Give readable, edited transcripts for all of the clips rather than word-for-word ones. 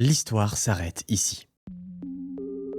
L'histoire s'arrête ici.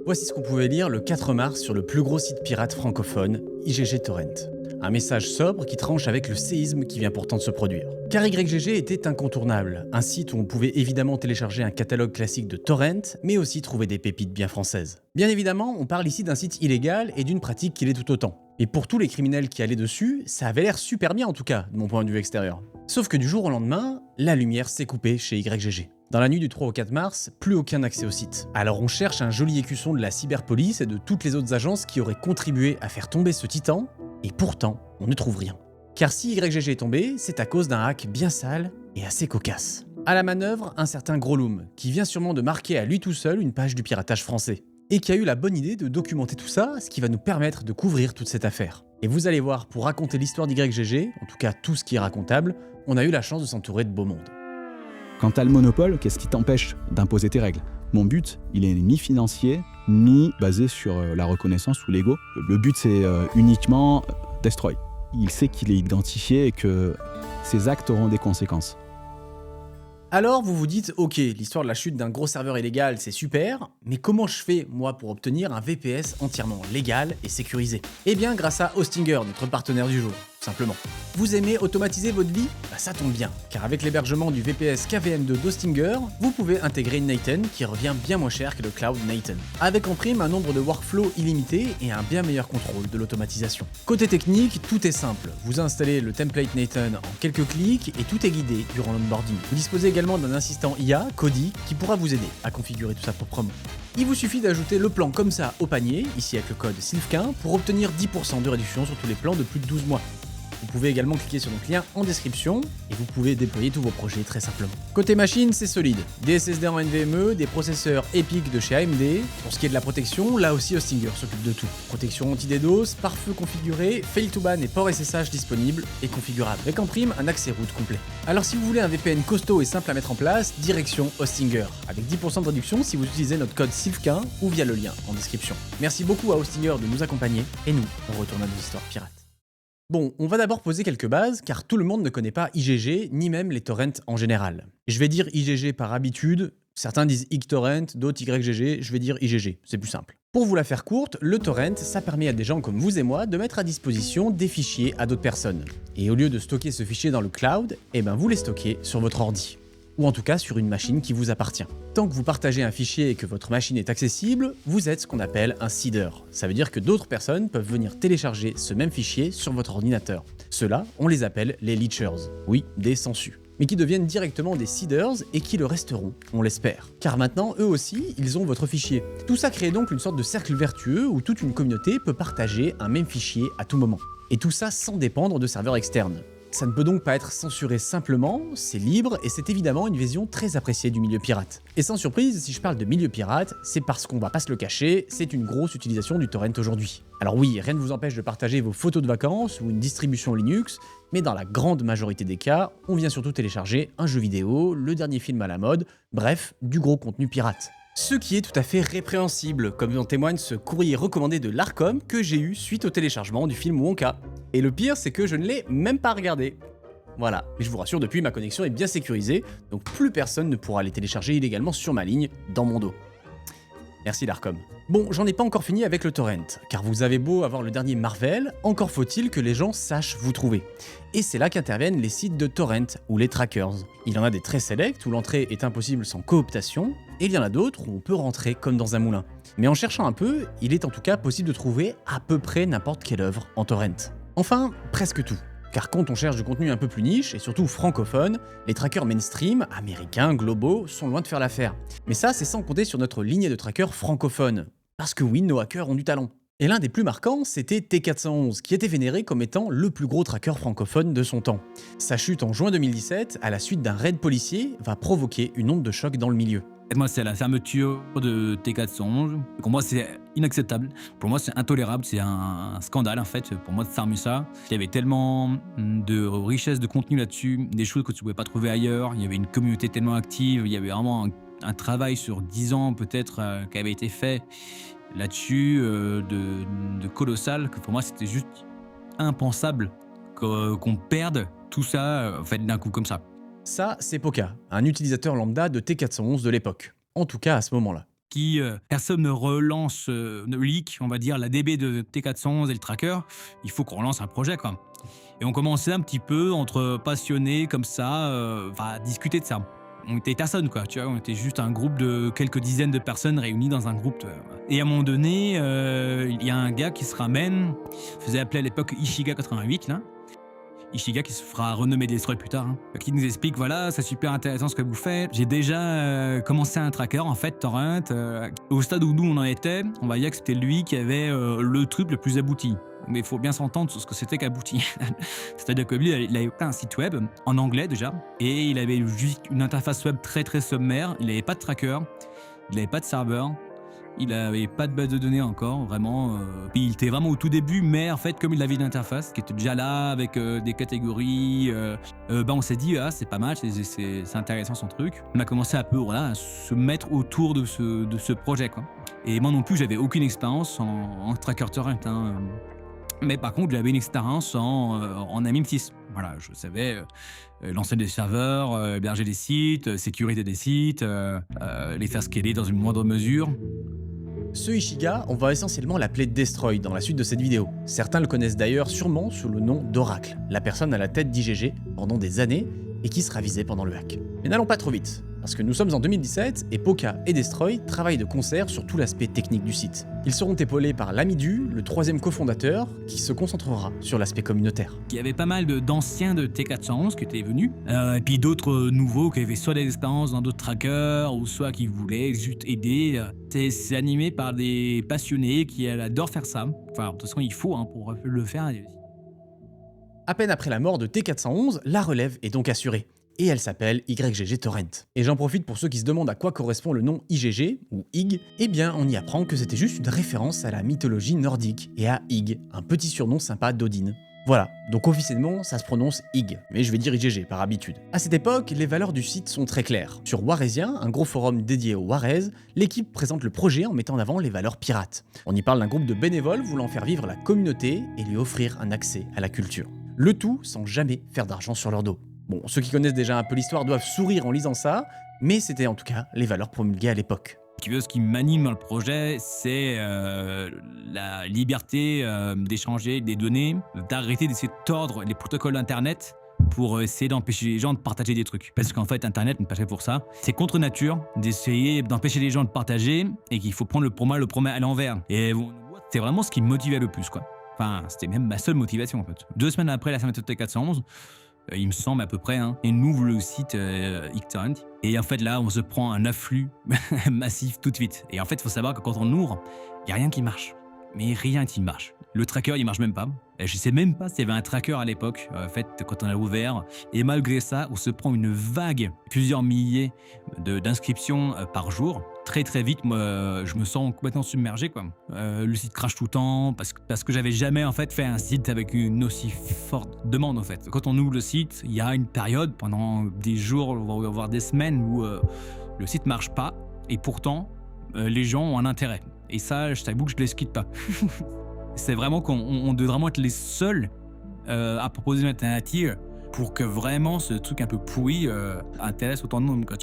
Voici ce qu'on pouvait lire le 4 mars sur le plus gros site pirate francophone, IGG Torrent. Un message sobre qui tranche avec le séisme qui vient pourtant de se produire. Car YGG était incontournable, un site où on pouvait évidemment télécharger un catalogue classique de torrent, mais aussi trouver des pépites bien françaises. Bien évidemment, on parle ici d'un site illégal et d'une pratique qui l'est tout autant. Et pour tous les criminels qui allaient dessus, ça avait l'air super bien en tout cas, de mon point de vue extérieur. Sauf que du jour au lendemain, la lumière s'est coupée chez YGG. Dans la nuit du 3 au 4 mars, plus aucun accès au site. Alors on cherche un joli écusson de la cyberpolice et de toutes les autres agences qui auraient contribué à faire tomber ce titan, et pourtant, on ne trouve rien. Car si YGG est tombé, c'est à cause d'un hack bien sale et assez cocasse. À la manœuvre, un certain Grolum, qui vient sûrement de marquer à lui tout seul une page du piratage français, et qui a eu la bonne idée de documenter tout ça, ce qui va nous permettre de couvrir toute cette affaire. Et vous allez voir, pour raconter l'histoire d'YGG, en tout cas tout ce qui est racontable, on a eu la chance de s'entourer de beau monde. Quand t'as le monopole, qu'est-ce qui t'empêche d'imposer tes règles? Mon but, il est ni financier, ni basé sur la reconnaissance ou l'ego. Le but, c'est uniquement destroy. Il sait qu'il est identifié et que ses actes auront des conséquences. Alors vous vous dites, ok, l'histoire de la chute d'un gros serveur illégal, c'est super, mais comment je fais, moi, pour obtenir un VPS entièrement légal et sécurisé? Eh bien, grâce à Hostinger, notre partenaire du jour, tout simplement. Vous aimez automatiser votre vie? Bah ça tombe bien, car avec l'hébergement du VPS KVM2 d'Hostinger, vous pouvez intégrer Nathan qui revient bien moins cher que le cloud Nathan, avec en prime un nombre de workflows illimité et un bien meilleur contrôle de l'automatisation. Côté technique, tout est simple. Vous installez le template Nathan en quelques clics et tout est guidé durant l'onboarding. Vous disposez également d'un assistant IA, Cody, qui pourra vous aider à configurer tout ça proprement. Il vous suffit d'ajouter le plan comme ça au panier, ici avec le code SILFQUIN, pour obtenir 10% de réduction sur tous les plans de plus de 12 mois. Vous pouvez également cliquer sur notre lien en description et vous pouvez déployer tous vos projets très simplement. Côté machine, c'est solide. Des SSD en NVMe, des processeurs EPIC de chez AMD. Pour ce qui est de la protection, là aussi Hostinger s'occupe de tout. Protection anti-DDoS, pare-feu configuré, fail to ban et port SSH disponible et configurable. Avec en prime un accès root complet. Alors si vous voulez un VPN costaud et simple à mettre en place, direction Hostinger. Avec 10% de réduction si vous utilisez notre code SILFQUIN ou via le lien en description. Merci beaucoup à Hostinger de nous accompagner et nous, on retourne à nos histoires pirates. Bon, on va d'abord poser quelques bases, car tout le monde ne connaît pas IGG, ni même les torrents en général. Je vais dire IGG par habitude, certains disent XTorrent, d'autres YGG, je vais dire IGG, c'est plus simple. Pour vous la faire courte, le torrent, ça permet à des gens comme vous et moi de mettre à disposition des fichiers à d'autres personnes. Et au lieu de stocker ce fichier dans le cloud, eh ben vous les stockez sur votre ordi. Ou en tout cas sur une machine qui vous appartient. Tant que vous partagez un fichier et que votre machine est accessible, vous êtes ce qu'on appelle un seeder. Ça veut dire que d'autres personnes peuvent venir télécharger ce même fichier sur votre ordinateur. Ceux-là, on les appelle les leechers. Oui, des sangsues. Mais qui deviennent directement des seeders et qui le resteront, on l'espère. Car maintenant, eux aussi, ils ont votre fichier. Tout ça crée donc une sorte de cercle vertueux où toute une communauté peut partager un même fichier à tout moment. Et tout ça sans dépendre de serveurs externes. Ça ne peut donc pas être censuré simplement, c'est libre et c'est évidemment une vision très appréciée du milieu pirate. Et sans surprise, si je parle de milieu pirate, c'est parce qu'on va pas se le cacher, c'est une grosse utilisation du torrent aujourd'hui. Alors oui, rien ne vous empêche de partager vos photos de vacances ou une distribution Linux, mais dans la grande majorité des cas, on vient surtout télécharger un jeu vidéo, le dernier film à la mode, bref, du gros contenu pirate. Ce qui est tout à fait répréhensible, comme en témoigne ce courrier recommandé de l'Arcom que j'ai eu suite au téléchargement du film Wonka. Et le pire, c'est que je ne l'ai même pas regardé. Voilà, mais je vous rassure, depuis ma connexion est bien sécurisée, donc plus personne ne pourra les télécharger illégalement sur ma ligne, dans mon dos. Merci l'Arcom. Bon, j'en ai pas encore fini avec le torrent, car vous avez beau avoir le dernier Marvel, encore faut-il que les gens sachent vous trouver. Et c'est là qu'interviennent les sites de torrent, ou les trackers. Il y en a des très select, où l'entrée est impossible sans cooptation, et il y en a d'autres où on peut rentrer comme dans un moulin. Mais en cherchant un peu, il est en tout cas possible de trouver à peu près n'importe quelle œuvre en torrent. Enfin, presque tout. Car quand on cherche du contenu un peu plus niche, et surtout francophone, les trackers mainstream, américains, globaux, sont loin de faire l'affaire. Mais ça, c'est sans compter sur notre lignée de trackers francophones. Parce que oui, nos hackers ont du talent. Et l'un des plus marquants, c'était T411, qui était vénéré comme étant le plus gros tracker francophone de son temps. Sa chute en juin 2017, à la suite d'un raid policier, va provoquer une onde de choc dans le milieu. Moi, c'est la fermeture de T411. Pour moi, c'est inacceptable. Pour moi, c'est intolérable. C'est un scandale, en fait, pour moi, de fermer ça. Il y avait tellement de richesse de contenu là-dessus, des choses que tu ne pouvais pas trouver ailleurs. Il y avait une communauté tellement active. Il y avait vraiment un travail sur 10 ans, peut-être, qui avait été fait là-dessus, de colossal, que pour moi, c'était juste impensable qu'on perde tout ça, en fait, d'un coup comme ça. Ça, c'est Poka, un utilisateur lambda de T411 de l'époque. en tout cas à ce moment-là. Personne ne relance, ne leak, on va dire, la DB de T411 et le tracker. Il faut qu'on relance un projet, quoi. Et on commençait un petit peu entre passionnés comme ça, à discuter de ça. On était personne, quoi, tu vois, on était juste un groupe de quelques dizaines de personnes réunies dans un groupe. Et à un moment donné, il y a un gars qui se ramène, faisait appeler à l'époque Ishiga88, là. Ishiga qui se fera renommer Destroy plus tard, qui nous explique, voilà, c'est super intéressant ce que vous faites. J'ai déjà commencé un tracker, en fait, Torrent. Au stade où nous on en était, on va dire que c'était lui qui avait le truc le plus abouti. Mais il faut bien s'entendre sur ce que c'était qu'abouti. C'est-à-dire que lui, il avait un site web, en anglais déjà, et il avait juste une interface web très très sommaire. Il n'avait pas de tracker, il n'avait pas de serveur, il n'avait pas de base de données encore, vraiment. Puis il était vraiment au tout début, mais en fait, comme il avait une interface qui était déjà là, avec des catégories, on s'est dit, ah, c'est pas mal, c'est intéressant son truc. On a commencé un peu à se mettre autour de ce projet, quoi. Et moi non plus, j'avais aucune expérience en tracker torrent, mais par contre, j'avais une expérience en AMIM6. Voilà, je savais lancer des serveurs, héberger des sites, sécurité des sites, les faire scaler dans une moindre mesure. Ce Ishiga, on va essentiellement l'appeler Destroy dans la suite de cette vidéo. Certains le connaissent d'ailleurs sûrement sous le nom d'Oracle, la personne à la tête d'IGG pendant des années et qui sera visée pendant le hack. Mais n'allons pas trop vite, parce que nous sommes en 2017 et Poka et Destroy travaillent de concert sur tout l'aspect technique du site. Ils seront épaulés par Lamidu, le troisième cofondateur, qui se concentrera sur l'aspect communautaire. Il y avait pas mal d'anciens de T411 qui étaient venus, et puis d'autres nouveaux qui avaient soit des expériences dans d'autres trackers, ou soit qui voulaient juste aider. C'est animé par des passionnés qui adorent faire ça. Enfin, de toute façon, il faut pour le faire. À peine après la mort de T411, la relève est donc assurée. Et elle s'appelle YGG Torrent. Et j'en profite pour ceux qui se demandent à quoi correspond le nom IGG, ou IG, eh bien on y apprend que c'était juste une référence à la mythologie nordique et à Ig, un petit surnom sympa d'Odin. Voilà, donc officiellement ça se prononce Ig, mais je vais dire IGG par habitude. À cette époque, les valeurs du site sont très claires. Sur Warezia, un gros forum dédié au Warez, l'équipe présente le projet en mettant en avant les valeurs pirates. On y parle d'un groupe de bénévoles voulant faire vivre la communauté et lui offrir un accès à la culture. Le tout sans jamais faire d'argent sur leur dos. Bon, ceux qui connaissent déjà un peu l'histoire doivent sourire en lisant ça, mais c'était en tout cas les valeurs promulguées à l'époque. Ce qui m'anime dans le projet, c'est la liberté d'échanger des données, d'arrêter d'essayer de tordre les protocoles Internet pour essayer d'empêcher les gens de partager des trucs. Parce qu'en fait, Internet n'est pas fait pour ça. C'est contre nature d'essayer d'empêcher les gens de partager et qu'il faut prendre le promet à l'envers. Et c'est vraiment ce qui me motivait le plus, quoi. Enfin, c'était même ma seule motivation, en fait. 2 semaines après la fermeture de T411, il me semble à peu près, et on ouvre le site Xtorrent. Et en fait, là, on se prend un afflux massif tout de suite. Et en fait, il faut savoir que quand on ouvre, il n'y a rien qui marche. Mais rien qui marche. Le tracker, il marche même pas. Et je sais même pas s'il y avait un tracker à l'époque, en fait, quand on a ouvert. Et malgré ça, on se prend une vague, plusieurs milliers d'inscriptions par jour. Très très vite, moi, je me sens complètement submergé, quoi. Le site crache tout le temps parce que j'avais jamais en fait fait un site avec une aussi forte demande, en fait. Quand on ouvre le site, il y a une période pendant des jours, voire des semaines où le site marche pas et pourtant les gens ont un intérêt. Et ça, je t'avoue que je les quitte pas. C'est vraiment qu'on doit vraiment être les seuls à proposer une alternative pour que vraiment ce truc un peu pourri intéresse autant de monde, quoi.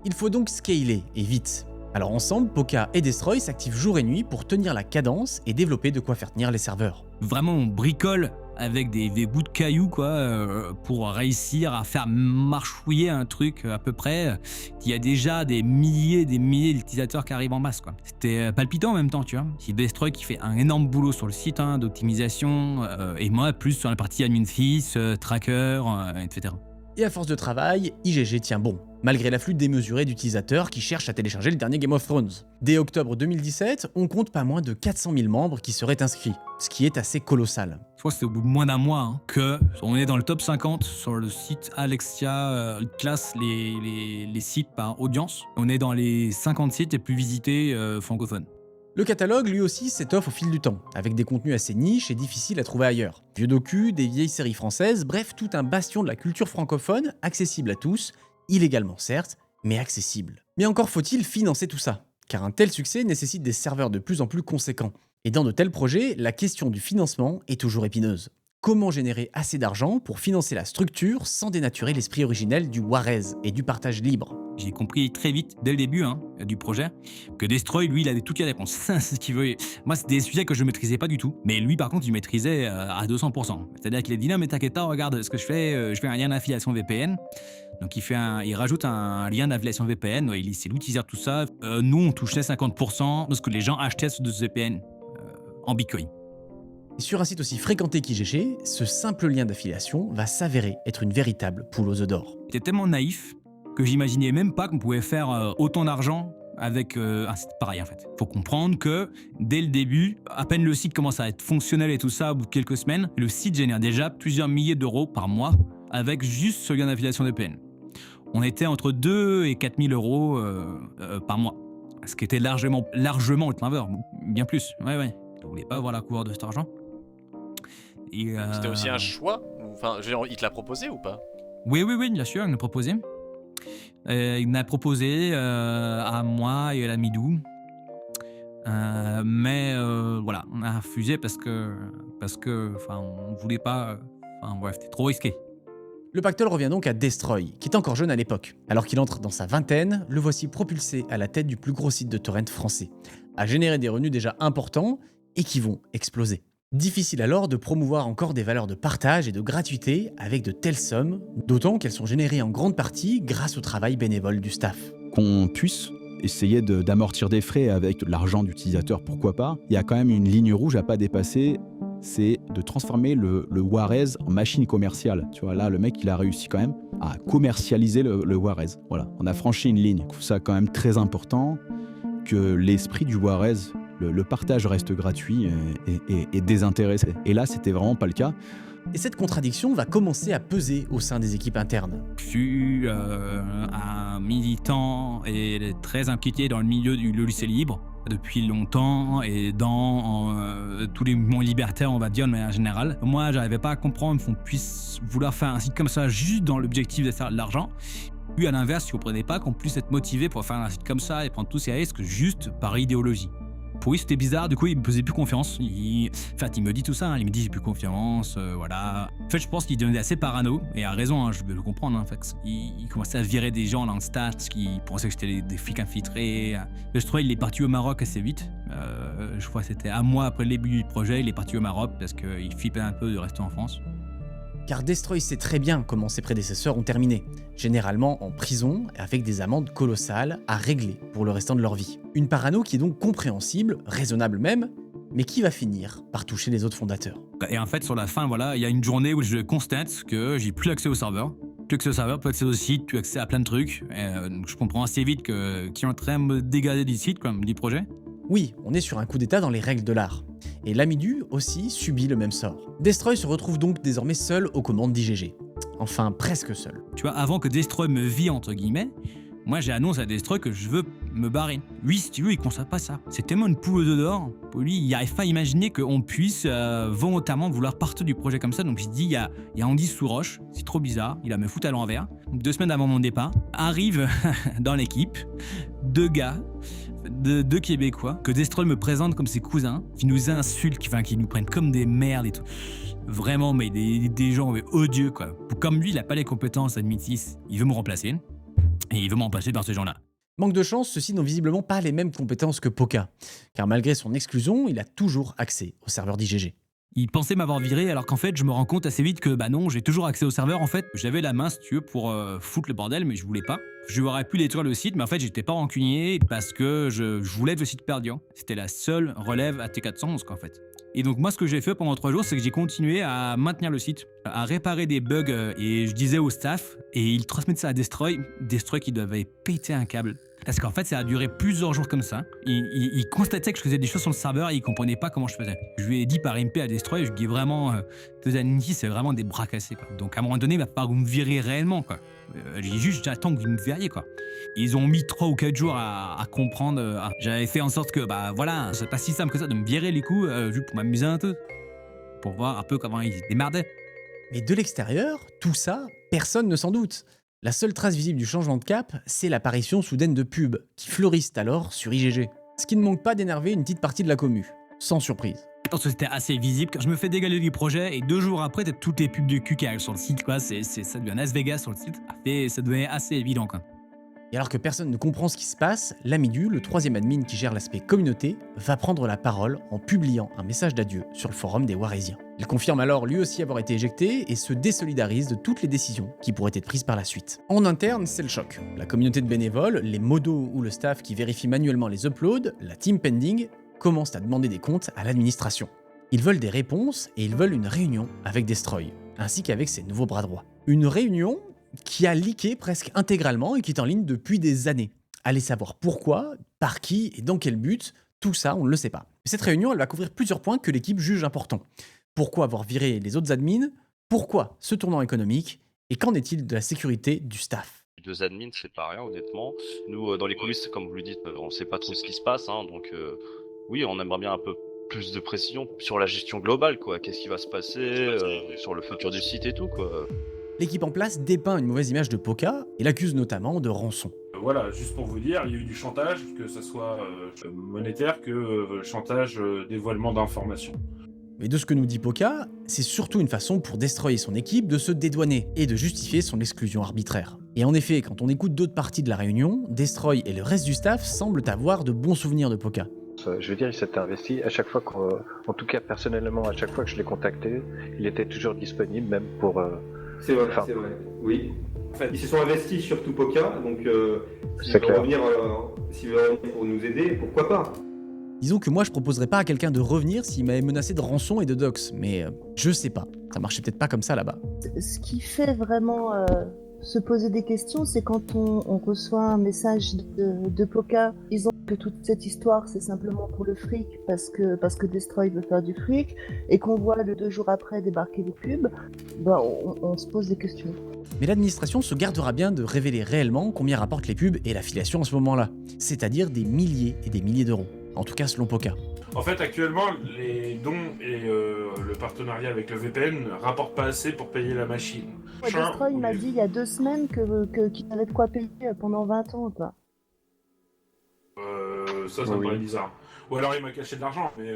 Il faut donc scaler, et vite. Alors ensemble, Poka et Destroy s'activent jour et nuit pour tenir la cadence et développer de quoi faire tenir les serveurs. Vraiment, on bricole avec des bouts de cailloux, quoi, pour réussir à faire marchouiller un truc à peu près. Il y a déjà des milliers d'utilisateurs qui arrivent en masse, quoi. C'était palpitant en même temps, tu vois. C'est Destroy qui fait un énorme boulot sur le site d'optimisation, et moi plus sur la partie admin6, tracker, etc. Et à force de travail, IGG tient bon, malgré l'afflux démesuré d'utilisateurs qui cherchent à télécharger le dernier Game of Thrones. Dès octobre 2017, on compte pas moins de 400 000 membres qui seraient inscrits, ce qui est assez colossal. Je crois que c'est au bout de moins d'un mois qu'on est dans le top 50 sur le site Alexia, classe les sites par audience. On est dans les 50 sites les plus visités francophones. Le catalogue, lui aussi, s'étoffe au fil du temps, avec des contenus assez niches et difficiles à trouver ailleurs. Vieux docu, des vieilles séries françaises, bref, tout un bastion de la culture francophone, accessible à tous, illégalement certes, mais accessible. Mais encore faut-il financer tout ça, car un tel succès nécessite des serveurs de plus en plus conséquents. Et dans de tels projets, la question du financement est toujours épineuse. Comment générer assez d'argent pour financer la structure sans dénaturer l'esprit originel du Warez et du partage libre? J'ai compris très vite, dès le début du projet, que Destroy, lui, il avait toutes les réponses. C'est ce qu'il veut. Moi, c'est des sujets que je ne maîtrisais pas du tout. Mais lui, par contre, il maîtrisait à 200%. C'est-à-dire qu'il a dit non, mais t'inquiète pas, regarde ce que je fais un lien d'affiliation VPN. Donc, il rajoute un lien d'affiliation VPN. C'est lui qui gère tout ça. Nous, on touchait 50% de ce que les gens achetaient de ce VPN en Bitcoin. Et sur un site aussi fréquenté qu'IGG, ce simple lien d'affiliation va s'avérer être une véritable poule aux œufs d'or. J'étais tellement naïf que j'imaginais même pas qu'on pouvait faire autant d'argent avec un site pareil en fait. Faut comprendre que dès le début, à peine le site commence à être fonctionnel et tout ça, au bout de quelques semaines, le site génère déjà plusieurs milliers d'euros par mois avec juste ce lien d'affiliation VPN. On était entre 2 et 4 000 euros par mois, ce qui était largement le driver, bien plus. Ouais. Je voulais pas avoir la couleur de cet argent. C'était aussi un choix? Enfin, il te l'a proposé ou pas? Oui, bien sûr, il me l'a proposé. Il m'a proposé à moi et à la Midou. Mais voilà, on a refusé parce que on voulait pas. Bref, c'était trop risqué. Le pactole revient donc à Destroy, qui est encore jeune à l'époque. Alors qu'il entre dans sa vingtaine, le voici propulsé à la tête du plus gros site de torrent français, à générer des revenus déjà importants et qui vont exploser. Difficile alors de promouvoir encore des valeurs de partage et de gratuité avec de telles sommes, d'autant qu'elles sont générées en grande partie grâce au travail bénévole du staff. Qu'on puisse essayer d'amortir des frais avec de l'argent d'utilisateur, pourquoi pas. Il y a quand même une ligne rouge à pas dépasser, c'est de transformer le Warez en machine commerciale. Tu vois, là, le mec, il a réussi quand même à commercialiser le Warez. Voilà, on a franchi une ligne. Je trouve ça quand même très important que l'esprit du Warez, le partage reste gratuit et désintéressé. Et là, c'était vraiment pas le cas. Et cette contradiction va commencer à peser au sein des équipes internes. Je suis un militant et très impliqué dans le milieu du logiciel libre depuis longtemps et dans tous les mouvements libertaires, on va dire de manière générale. Moi, j'arrivais pas à comprendre qu'on puisse vouloir faire un site comme ça juste dans l'objectif de faire de l'argent. Puis à l'inverse, je ne comprenais pas qu'on puisse être motivé pour faire un site comme ça et prendre tous ces risques juste par idéologie. Pour lui, c'était bizarre, du coup, il me faisait plus confiance. Il me dit tout ça, il me dit j'ai plus confiance, voilà. En fait, je pense qu'il devenait assez parano, et a raison, je peux le comprendre. En fait. Il commençait à virer des gens dans le stats qui pensaient que j'étais des flics infiltrés. Je trouvais qu'il est parti au Maroc assez vite. Je crois que c'était un mois après le début du projet, il est parti au Maroc parce qu'il flippait un peu de rester en France. Car Destroy sait très bien comment ses prédécesseurs ont terminé, généralement en prison et avec des amendes colossales à régler pour le restant de leur vie. Une parano qui est donc compréhensible, raisonnable même, mais qui va finir par toucher les autres fondateurs. Et en fait, sur la fin, voilà, il y a une journée où je constate que j'ai plus accès au serveur. Plus accès au serveur, plus accès au site, plus accès à plein de trucs. Donc je comprends assez vite qu'il est en train de me dégager du site, du projet. Oui, on est sur un coup d'état dans les règles de l'art. Et l'Amidu aussi subit le même sort. Destroy se retrouve donc désormais seul aux commandes d'IGG. Enfin, presque seul. Tu vois, avant que Destroy me vie, entre guillemets, moi j'ai annoncé à Destroy que je veux me barrer. Lui, si tu veux, il constate pas ça. C'est tellement une poule aux œufs d'or. Pour lui, il n'arrive pas à imaginer qu'on puisse volontairement vouloir partir du projet comme ça. Donc il se dit, il y a Andy sous roche, c'est trop bizarre, il va me foutre à l'envers. 2 semaines avant mon départ, arrive dans l'équipe 2 gars, deux Québécois, que Destroy me présente comme ses cousins, qui nous insultent, qui nous prennent comme des merdes et tout. Vraiment, mais des gens odieux, quoi. Comme lui, il n'a pas les compétences admitis, il veut me remplacer. Et il veut me remplacer par ces gens-là. Manque de chance, ceux-ci n'ont visiblement pas les mêmes compétences que Poca, car malgré son exclusion, il a toujours accès au serveur d'IGG. Il pensait m'avoir viré, alors qu'en fait, je me rends compte assez vite que non, j'ai toujours accès au serveur. En fait, j'avais la main, si tu veux, pour foutre le bordel, mais je voulais pas. Je aurais pu détruire le site, mais en fait, j'étais pas rancunier parce que je voulais que le site perdure. C'était la seule relève à T411, quoi, en fait. Et donc moi, ce que j'ai fait pendant 3 jours, c'est que j'ai continué à maintenir le site, à réparer des bugs, et je disais au staff, et ils transmettent ça à Destroy qui devait péter un câble. Parce qu'en fait, ça a duré plusieurs jours comme ça. Il constatait que je faisais des choses sur le serveur et il comprenait pas comment je faisais. Je lui ai dit par MP à Destroy, je lui ai dit vraiment, tes Anity, c'est vraiment des bras cassés, quoi. Donc à un moment donné, il va pas vous me virer réellement, quoi. J'ai juste, j'attends que vous me verriez, quoi. Ils ont mis 3 ou 4 jours à comprendre. J'avais fait en sorte que, voilà, c'est pas si simple que ça de me virer les coups, juste pour m'amuser un peu. Pour voir un peu comment ils se démerdaient. Mais de l'extérieur, tout ça, personne ne s'en doute. La seule trace visible du changement de cap, c'est l'apparition soudaine de pubs, qui fleurissent alors sur IGG. Ce qui ne manque pas d'énerver une petite partie de la commu. Sans surprise. Parce que c'était assez visible. Quand je me fais dégaler du projet et 2 jours après, t'as toutes les pubs de cul qui arrivent sur le site, quoi. Ça devient Las Vegas sur le site. Et ça devenait assez évident, quoi. Et alors que personne ne comprend ce qui se passe, Lamidu, le troisième admin qui gère l'aspect communauté, va prendre la parole en publiant un message d'adieu sur le forum des Warésiens. Il confirme alors lui aussi avoir été éjecté et se désolidarise de toutes les décisions qui pourraient être prises par la suite. En interne, c'est le choc. La communauté de bénévoles, les modos ou le staff qui vérifie manuellement les uploads, la team pending, commencent à demander des comptes à l'administration. Ils veulent des réponses et ils veulent une réunion avec Destroy, ainsi qu'avec ses nouveaux bras droits. Une réunion qui a leaké presque intégralement et qui est en ligne depuis des années. Allez savoir pourquoi, par qui et dans quel but, tout ça on ne le sait pas. Cette réunion elle va couvrir plusieurs points que l'équipe juge importants. Pourquoi avoir viré les autres admins? Pourquoi ce tournant économique? Et qu'en est-il de la sécurité du staff? 2 admins, c'est pas rien, honnêtement. Nous, dans les coulisses, comme vous le dites, on sait pas trop ce qui se passe, hein, donc oui, on aimerait bien un peu plus de précision sur la gestion globale, quoi. Qu'est-ce qui va se passer sur le futur du site et tout, quoi. L'équipe en place dépeint une mauvaise image de Poka et l'accuse notamment de rançon. Voilà, juste pour vous dire, il y a eu du chantage, que ce soit monétaire que chantage dévoilement d'informations. Mais de ce que nous dit Poka, c'est surtout une façon pour Destroy et son équipe de se dédouaner et de justifier son exclusion arbitraire. Et en effet, quand on écoute d'autres parties de la réunion, Destroy et le reste du staff semblent avoir de bons souvenirs de Poka. Je veux dire, il s'était investi à chaque fois, en tout cas personnellement, à chaque fois que je l'ai contacté, il était toujours disponible, même pour... C'est vrai, oui. En fait, ils se sont investis sur tout Poka, donc s'il veut revenir pour nous aider, pourquoi pas? Disons que moi je proposerais pas à quelqu'un de revenir s'il m'avait menacé de rançon et de dox, mais je sais pas, ça marchait peut-être pas comme ça là-bas. Ce qui fait vraiment se poser des questions, c'est quand on reçoit un message de Poka disant que toute cette histoire c'est simplement pour le fric parce que Destroy veut faire du fric et qu'on voit le 2 jours après débarquer les pubs, bah on se pose des questions. Mais l'administration se gardera bien de révéler réellement combien rapportent les pubs et l'affiliation à ce moment-là, c'est-à-dire des milliers et des milliers d'euros, en tout cas selon Poka. En fait, actuellement, les dons et le partenariat avec le VPN ne rapportent pas assez pour payer la machine. Ouais, Destroy m'a dit il y a 2 semaines qu'il avait de quoi payer pendant 20 ans, quoi. Ça me paraît bizarre. Ou alors il m'a caché de l'argent, mais...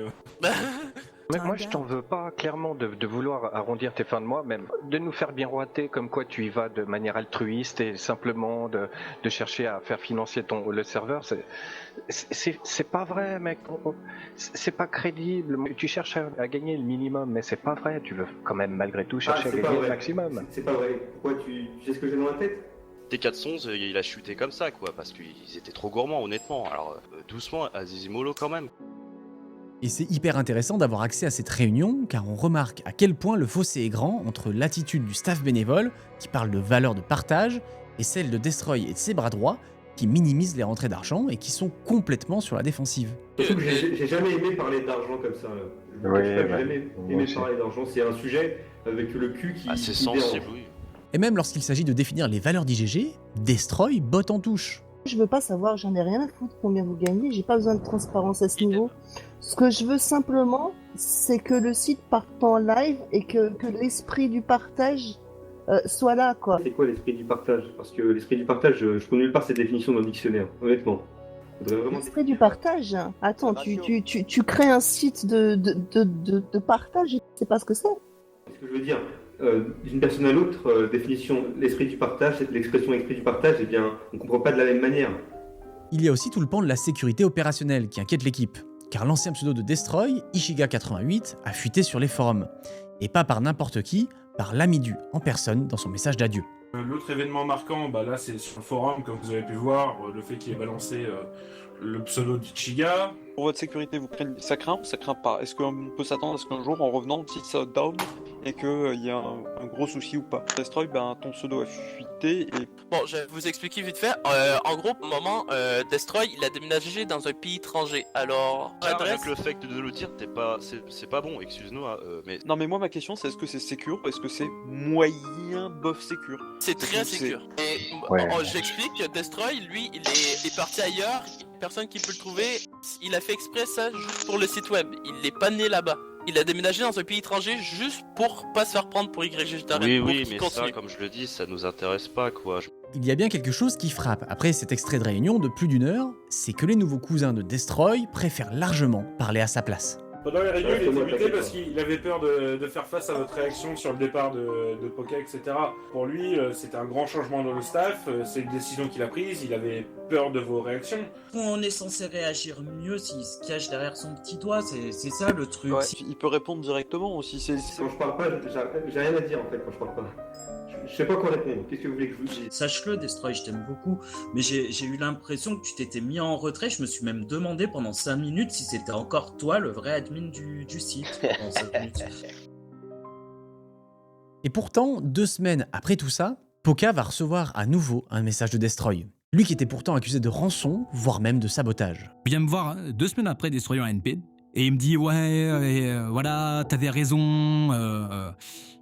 Mais moi, je t'en veux pas clairement de vouloir arrondir tes fins de mois, même de nous faire miroiter comme quoi tu y vas de manière altruiste et simplement de chercher à faire financer le serveur. C'est pas vrai, mec. C'est pas crédible. Tu cherches à gagner le minimum, mais c'est pas vrai. Tu veux quand même malgré tout chercher à gagner le maximum. C'est pas vrai. Pourquoi tu sais ce que j'ai dans la tête? T411, il a chuté comme ça, quoi, parce qu'ils étaient trop gourmands, honnêtement. Alors, doucement, Azizimolo quand même. Et c'est hyper intéressant d'avoir accès à cette réunion, car on remarque à quel point le fossé est grand entre l'attitude du staff bénévole, qui parle de valeur de partage, et celle de Destroy et de ses bras droits, qui minimisent les rentrées d'argent et qui sont complètement sur la défensive. Surtout que j'ai jamais aimé parler d'argent comme ça. J'ai jamais aimé parler d'argent. C'est un sujet avec le cul qui... assez sensible, oui. Et même lorsqu'il s'agit de définir les valeurs d'IGG, Destroy botte en touche. Je veux pas savoir, j'en ai rien à foutre combien vous gagnez, j'ai pas besoin de transparence à ce niveau. Ce que je veux simplement, c'est que le site parte en live et que l'esprit du partage soit là, quoi. C'est quoi l'esprit du partage? Parce que l'esprit du partage, je connais nulle part cette définition dans le dictionnaire, honnêtement. L'esprit du partage? Attends, tu crées un site de partage et tu sais pas ce que c'est? Ce que je veux dire, d'une personne à l'autre, définition, l'esprit du partage, l'expression esprit du partage, eh bien, on ne comprend pas de la même manière. Il y a aussi tout le pan de la sécurité opérationnelle qui inquiète l'équipe, car l'ancien pseudo de Destroy, Ishiga88, a fuité sur les forums. Et pas par n'importe qui, par Lamidu en personne dans son message d'adieu. L'autre événement marquant, là c'est sur le forum, comme vous avez pu voir, le fait qu'il ait balancé le pseudo d'Ichiga. Pour votre sécurité, ça craint pas. Est-ce qu'on peut s'attendre à ce qu'un jour, en revenant, le site soit down et qu'il y a un gros souci ou pas? Destroy, ton pseudo a fuité et... Bon, je vais vous expliquer vite fait. En gros, au moment, Destroy, il a déménagé dans un pays étranger. Alors, avec le fait de le dire, c'est pas bon, excuse-nous, mais... Non, mais moi, ma question, c'est est-ce que c'est sécure? Est-ce que c'est moyen bof sécure? C'est très sécure. Et j'explique, Destroy, lui, il est parti ailleurs. Personne qui peut le trouver. Il a fait exprès ça juste pour le site web. Il n'est pas né là-bas. Il a déménagé dans un pays étranger juste pour pas se faire prendre pour YG. Oui, mais ça, comme je le dis, ça nous intéresse pas, quoi. Il y a bien quelque chose qui frappe après cet extrait de réunion de plus d'1 heure, c'est que les nouveaux cousins de Destroy préfèrent largement parler à sa place. Pendant les réunions, il était muté parce qu'il avait peur de faire face à votre réaction sur le départ de Poca, etc. Pour lui, c'était un grand changement dans le staff, c'est une décision qu'il a prise, il avait peur de vos réactions. On est censé réagir mieux s'il se cache derrière son petit doigt, c'est ça le truc. Ouais, il peut répondre directement aussi. Quand je parle pas, j'ai rien à dire en fait quand je parle pas. Je sais pas quoi répondre, qu'est-ce que vous voulez que je vous dise? Sache-le, Destroy, je t'aime beaucoup, mais j'ai eu l'impression que tu t'étais mis en retrait. Je me suis même demandé pendant 5 minutes si c'était encore toi le vrai admin du site. Pendant 5 minutes. Et pourtant, 2 semaines après tout ça, Poca va recevoir à nouveau un message de Destroy. Lui qui était pourtant accusé de rançon, voire même de sabotage. Il vient me voir 2 semaines après Destroy en NP, et il me dit voilà, t'avais raison,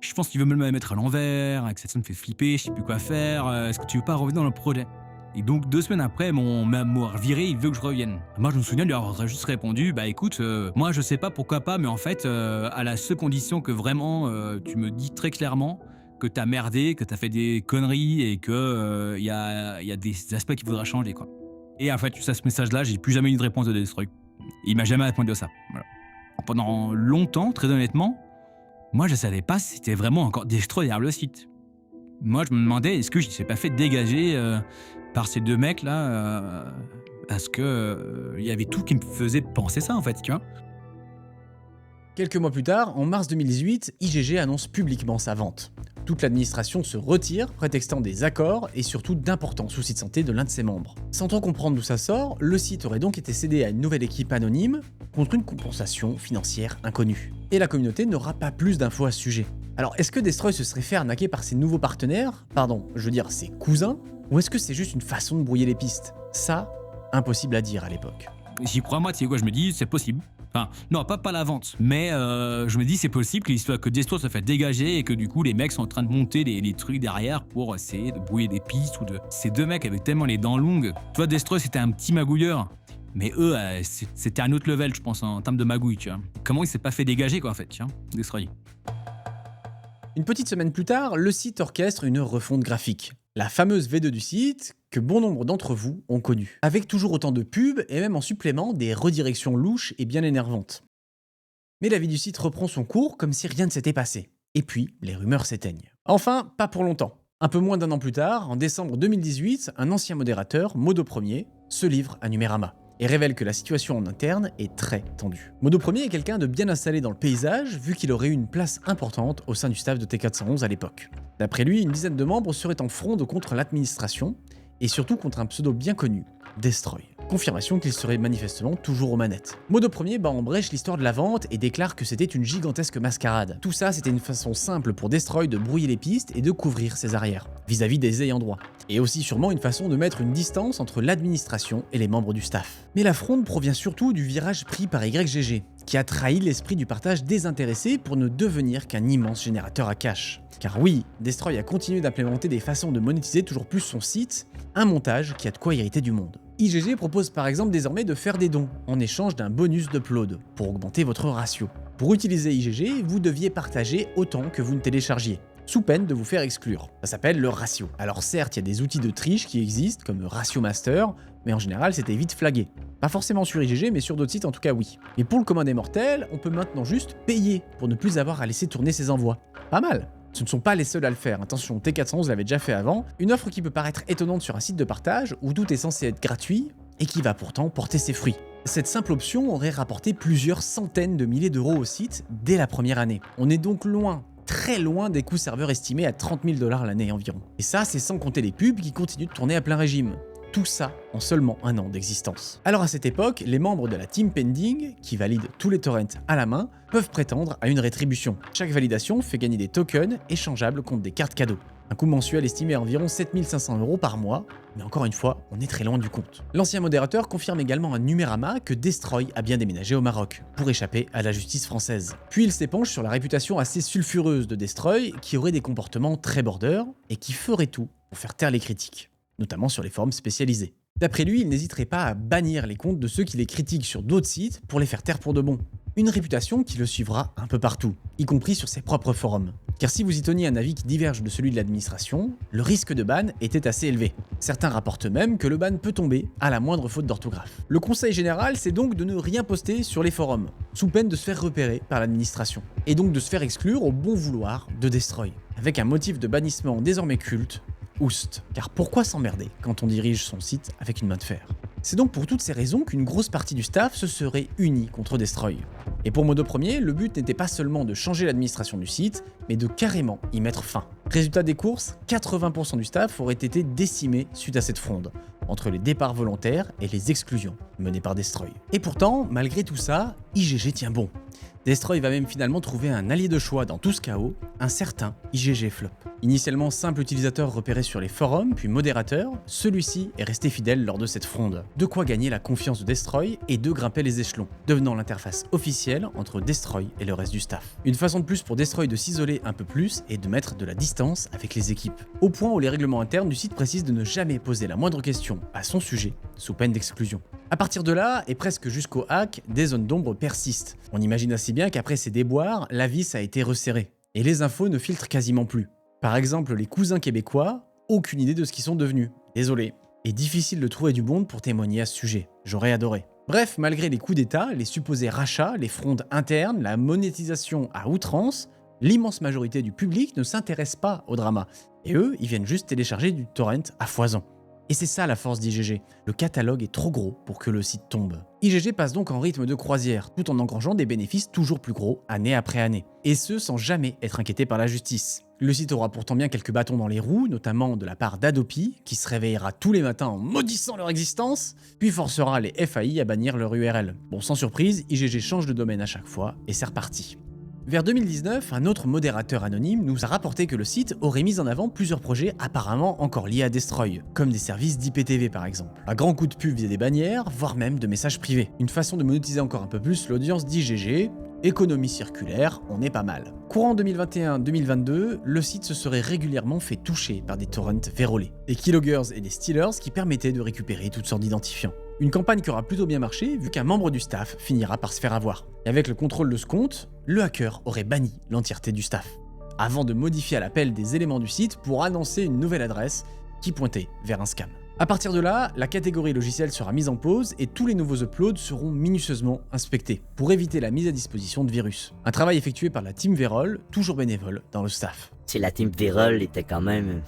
je pense qu'il veut me mettre à l'envers, que ça me fait flipper, je sais plus quoi faire, est-ce que tu veux pas revenir dans le projet? Et donc 2 semaines après, m'avoir viré, il veut que je revienne. Moi je me souviens de lui avoir juste répondu, bah écoute, moi je sais pas pourquoi pas, mais en fait, à la seule condition que vraiment tu me dis très clairement que t'as merdé, que t'as fait des conneries et que y a des aspects qu'il faudra changer, quoi. Et en fait, à ce message-là, j'ai plus jamais eu de réponse de Destroy. Il m'a jamais répondu à ça. Voilà. Pendant longtemps, très honnêtement, moi je savais pas si c'était vraiment encore Destroy derrière le site. Moi je me demandais, est-ce que je ne s'est pas fait dégager par ces 2 mecs-là parce que il y avait tout qui me faisait penser ça en fait, tu vois. Quelques mois plus tard, en mars 2018, IGG annonce publiquement sa vente. Toute l'administration se retire, prétextant des accords et surtout d'importants soucis de santé de l'un de ses membres. Sans trop comprendre d'où ça sort, le site aurait donc été cédé à une nouvelle équipe anonyme contre une compensation financière inconnue. Et la communauté n'aura pas plus d'infos à ce sujet. Alors est-ce que Destroy se serait fait arnaquer par ses nouveaux partenaires, ses cousins, ou est-ce que c'est juste une façon de brouiller les pistes? Ça, impossible à dire à l'époque. J'y crois moi, tu sais quoi, je me dis, c'est possible. Enfin, non, pas la vente, mais je me dis c'est possible que Destroy se fait dégager et que du coup les mecs sont en train de monter les trucs derrière pour essayer de brouiller des pistes ou de... Ces 2 mecs avaient tellement les dents longues. Tu vois, Destroy c'était un petit magouilleur, mais eux c'était un autre level je pense en termes de magouille, tu vois. Comment il s'est pas fait dégager quoi en fait, tu vois, Destroy. Une petite semaine plus tard, le site orchestre une refonte graphique. La fameuse V2 du site que bon nombre d'entre vous ont connue. Avec toujours autant de pubs et même en supplément des redirections louches et bien énervantes. Mais la vie du site reprend son cours comme si rien ne s'était passé. Et puis, les rumeurs s'éteignent. Enfin, pas pour longtemps. Un peu moins d'1 an plus tard, en décembre 2018, un ancien modérateur, Modo Premier, se livre à Numérama et révèle que la situation en interne est très tendue. Modo Premier est quelqu'un de bien installé dans le paysage, vu qu'il aurait eu une place importante au sein du staff de T411 à l'époque. D'après lui, une dizaine de membres seraient en fronde contre l'administration, et surtout contre un pseudo bien connu, Destroy. Confirmation qu'il serait manifestement toujours aux manettes. Modo Premier bat en brèche l'histoire de la vente et déclare que c'était une gigantesque mascarade. Tout ça, c'était une façon simple pour Destroy de brouiller les pistes et de couvrir ses arrières, vis-à-vis des ayants droit. Et aussi sûrement une façon de mettre une distance entre l'administration et les membres du staff. Mais la fronde provient surtout du virage pris par YGG, qui a trahi l'esprit du partage désintéressé pour ne devenir qu'un immense générateur à cash. Car oui, Destroy a continué d'implémenter des façons de monétiser toujours plus son site, un montage qui a de quoi irriter du monde. IGG propose par exemple désormais de faire des dons en échange d'un bonus d'upload pour augmenter votre ratio. Pour utiliser IGG, vous deviez partager autant que vous ne téléchargiez, sous peine de vous faire exclure. Ça s'appelle le ratio. Alors certes, il y a des outils de triche qui existent comme Ratio Master, mais en général c'était vite flagué. Pas forcément sur IGG, mais sur d'autres sites en tout cas oui. Et pour le commun des mortels, on peut maintenant juste payer pour ne plus avoir à laisser tourner ses envois. Pas mal. Ce ne sont pas les seuls à le faire, attention, T411 l'avait déjà fait avant, une offre qui peut paraître étonnante sur un site de partage où tout est censé être gratuit et qui va pourtant porter ses fruits. Cette simple option aurait rapporté plusieurs centaines de milliers d'euros au site dès la première année. On est donc loin, très loin des coûts serveurs estimés à 30 000 $ l'année environ. Et ça, c'est sans compter les pubs qui continuent de tourner à plein régime. Tout ça en seulement 1 an d'existence. Alors à cette époque, les membres de la team pending, qui valident tous les torrents à la main, peuvent prétendre à une rétribution. Chaque validation fait gagner des tokens échangeables contre des cartes cadeaux. Un coût mensuel estimé à environ 7 500 € par mois, mais encore une fois, on est très loin du compte. L'ancien modérateur confirme également à Numérama que Destroy a bien déménagé au Maroc, pour échapper à la justice française. Puis il s'épanche sur la réputation assez sulfureuse de Destroy, qui aurait des comportements très border, et qui ferait tout pour faire taire les critiques, notamment sur les forums spécialisés. D'après lui, il n'hésiterait pas à bannir les comptes de ceux qui les critiquent sur d'autres sites pour les faire taire pour de bon. Une réputation qui le suivra un peu partout, y compris sur ses propres forums. Car si vous y teniez un avis qui diverge de celui de l'administration, le risque de ban était assez élevé. Certains rapportent même que le ban peut tomber à la moindre faute d'orthographe. Le conseil général, c'est donc de ne rien poster sur les forums, sous peine de se faire repérer par l'administration, et donc de se faire exclure au bon vouloir de Destroy, avec un motif de bannissement désormais culte, Oust. Car pourquoi s'emmerder quand on dirige son site avec une main de fer? C'est donc pour toutes ces raisons qu'une grosse partie du staff se serait unie contre Destroy. Et pour Modo Premier, le but n'était pas seulement de changer l'administration du site, mais de carrément y mettre fin. Résultat des courses, 80% du staff aurait été décimé suite à cette fronde, entre les départs volontaires et les exclusions menées par Destroy. Et pourtant, malgré tout ça, IGG tient bon. Destroy va même finalement trouver un allié de choix dans tout ce chaos, un certain IGG Flop. Initialement simple utilisateur repéré sur les forums, puis modérateur, celui-ci est resté fidèle lors de cette fronde. De quoi gagner la confiance de Destroy et de grimper les échelons, devenant l'interface officielle entre Destroy et le reste du staff. Une façon de plus pour Destroy de s'isoler un peu plus et de mettre de la distance avec les équipes. Au point où les règlements internes du site précisent de ne jamais poser la moindre question à son sujet, sous peine d'exclusion. A partir de là, et presque jusqu'au hack, des zones d'ombre persistent. On imagine assez bien qu'après ces déboires, la vis a été resserrée, et les infos ne filtrent quasiment plus. Par exemple, les cousins québécois, aucune idée de ce qu'ils sont devenus. Désolé. Et difficile de trouver du monde pour témoigner à ce sujet. J'aurais adoré. Bref, malgré les coups d'état, les supposés rachats, les frondes internes, la monétisation à outrance, l'immense majorité du public ne s'intéresse pas au drama. Et eux, ils viennent juste télécharger du torrent à foison. Et c'est ça la force d'IGG, le catalogue est trop gros pour que le site tombe. IGG passe donc en rythme de croisière, tout en engrangeant des bénéfices toujours plus gros, année après année. Et ce, sans jamais être inquiété par la justice. Le site aura pourtant bien quelques bâtons dans les roues, notamment de la part d'Adopi, qui se réveillera tous les matins en maudissant leur existence, puis forcera les FAI à bannir leur URL. Bon, sans surprise, IGG change de domaine à chaque fois, et c'est reparti. Vers 2019, un autre modérateur anonyme nous a rapporté que le site aurait mis en avant plusieurs projets apparemment encore liés à Destroy, comme des services d'IPTV par exemple. Un grand coup de pub via des bannières, voire même de messages privés. Une façon de monétiser encore un peu plus l'audience d'IGG, économie circulaire, on est pas mal. Courant 2021-2022, le site se serait régulièrement fait toucher par des torrents vérolés, des keyloggers et des stealers qui permettaient de récupérer toutes sortes d'identifiants. Une campagne qui aura plutôt bien marché vu qu'un membre du staff finira par se faire avoir. Et avec le contrôle de ce compte, le hacker aurait banni l'entièreté du staff, avant de modifier à l'appel des éléments du site pour annoncer une nouvelle adresse qui pointait vers un scam. A partir de là, la catégorie logicielle sera mise en pause et tous les nouveaux uploads seront minutieusement inspectés pour éviter la mise à disposition de virus. Un travail effectué par la team Vérole, toujours bénévole dans le staff. La team Vérole était quand même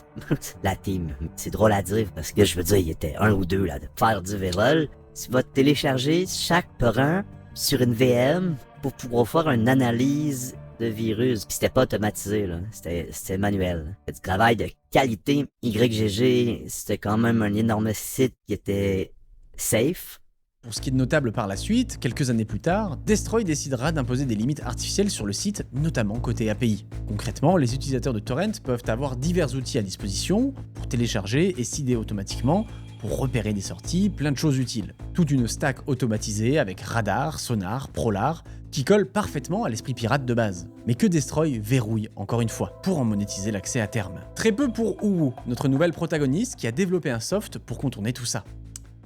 la team. C'est drôle à dire parce que je veux dire, il y était un ou deux là de faire du Vérole. Tu vas télécharger chaque parent sur une VM pour pouvoir faire une analyse de virus. Puis c'était pas automatisé, là. C'était manuel. C'était du travail de qualité. YGG, c'était quand même un énorme site qui était safe. Pour ce qui est de notable par la suite, quelques années plus tard, Destroy décidera d'imposer des limites artificielles sur le site, notamment côté API. Concrètement, les utilisateurs de torrent peuvent avoir divers outils à disposition pour télécharger et seeder automatiquement, pour repérer des sorties, plein de choses utiles. Toute une stack automatisée avec radar, sonar, prolar, qui colle parfaitement à l'esprit pirate de base. Mais que Destroy verrouille encore une fois, pour en monétiser l'accès à terme. Très peu pour Uwu, notre nouvelle protagoniste qui a développé un soft pour contourner tout ça.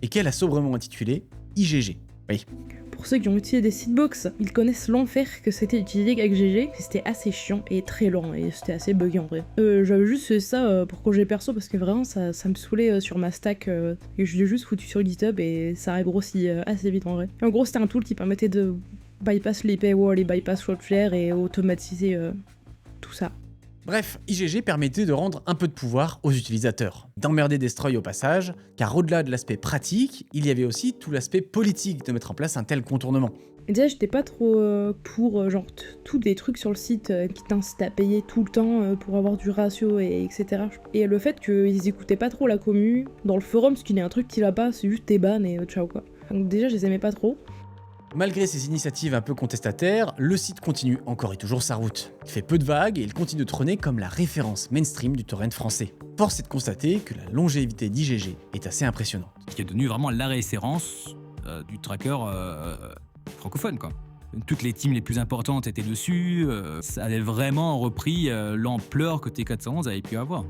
Et qu'elle a sobrement intitulé IGG. Oui. Pour ceux qui ont utilisé des seedbox, ils connaissent l'enfer que c'était d'utiliser avec GG. C'était assez chiant et très lent et c'était assez buggy en vrai. J'avais juste fait ça pour projet perso parce que vraiment ça me saoulait sur ma stack et je l'ai juste foutu sur GitHub et ça a grossi assez vite en vrai. En gros c'était un tool qui permettait de bypass les paywalls et bypass Cloudflare et automatiser tout ça. Bref, IGG permettait de rendre un peu de pouvoir aux utilisateurs, d'emmerder Destroy au passage, car au-delà de l'aspect pratique, il y avait aussi tout l'aspect politique de mettre en place un tel contournement. Et déjà, j'étais pas trop pour genre tous des trucs sur le site qui t'incitent à payer tout le temps pour avoir du ratio et etc. Et le fait qu'ils écoutaient pas trop la commu, dans le forum, ce qui n'est un truc qui va pas, c'est juste t'es ban et ciao quoi. Donc déjà, je les aimais pas trop. Malgré ces initiatives un peu contestataires, le site continue encore et toujours sa route. Il fait peu de vagues et il continue de trôner comme la référence mainstream du torrent français. Force est de constater que la longévité d'IGG est assez impressionnante. Qui est devenu vraiment la référence du tracker francophone, quoi. Toutes les teams les plus importantes étaient dessus, ça avait vraiment repris l'ampleur que T411 avait pu avoir.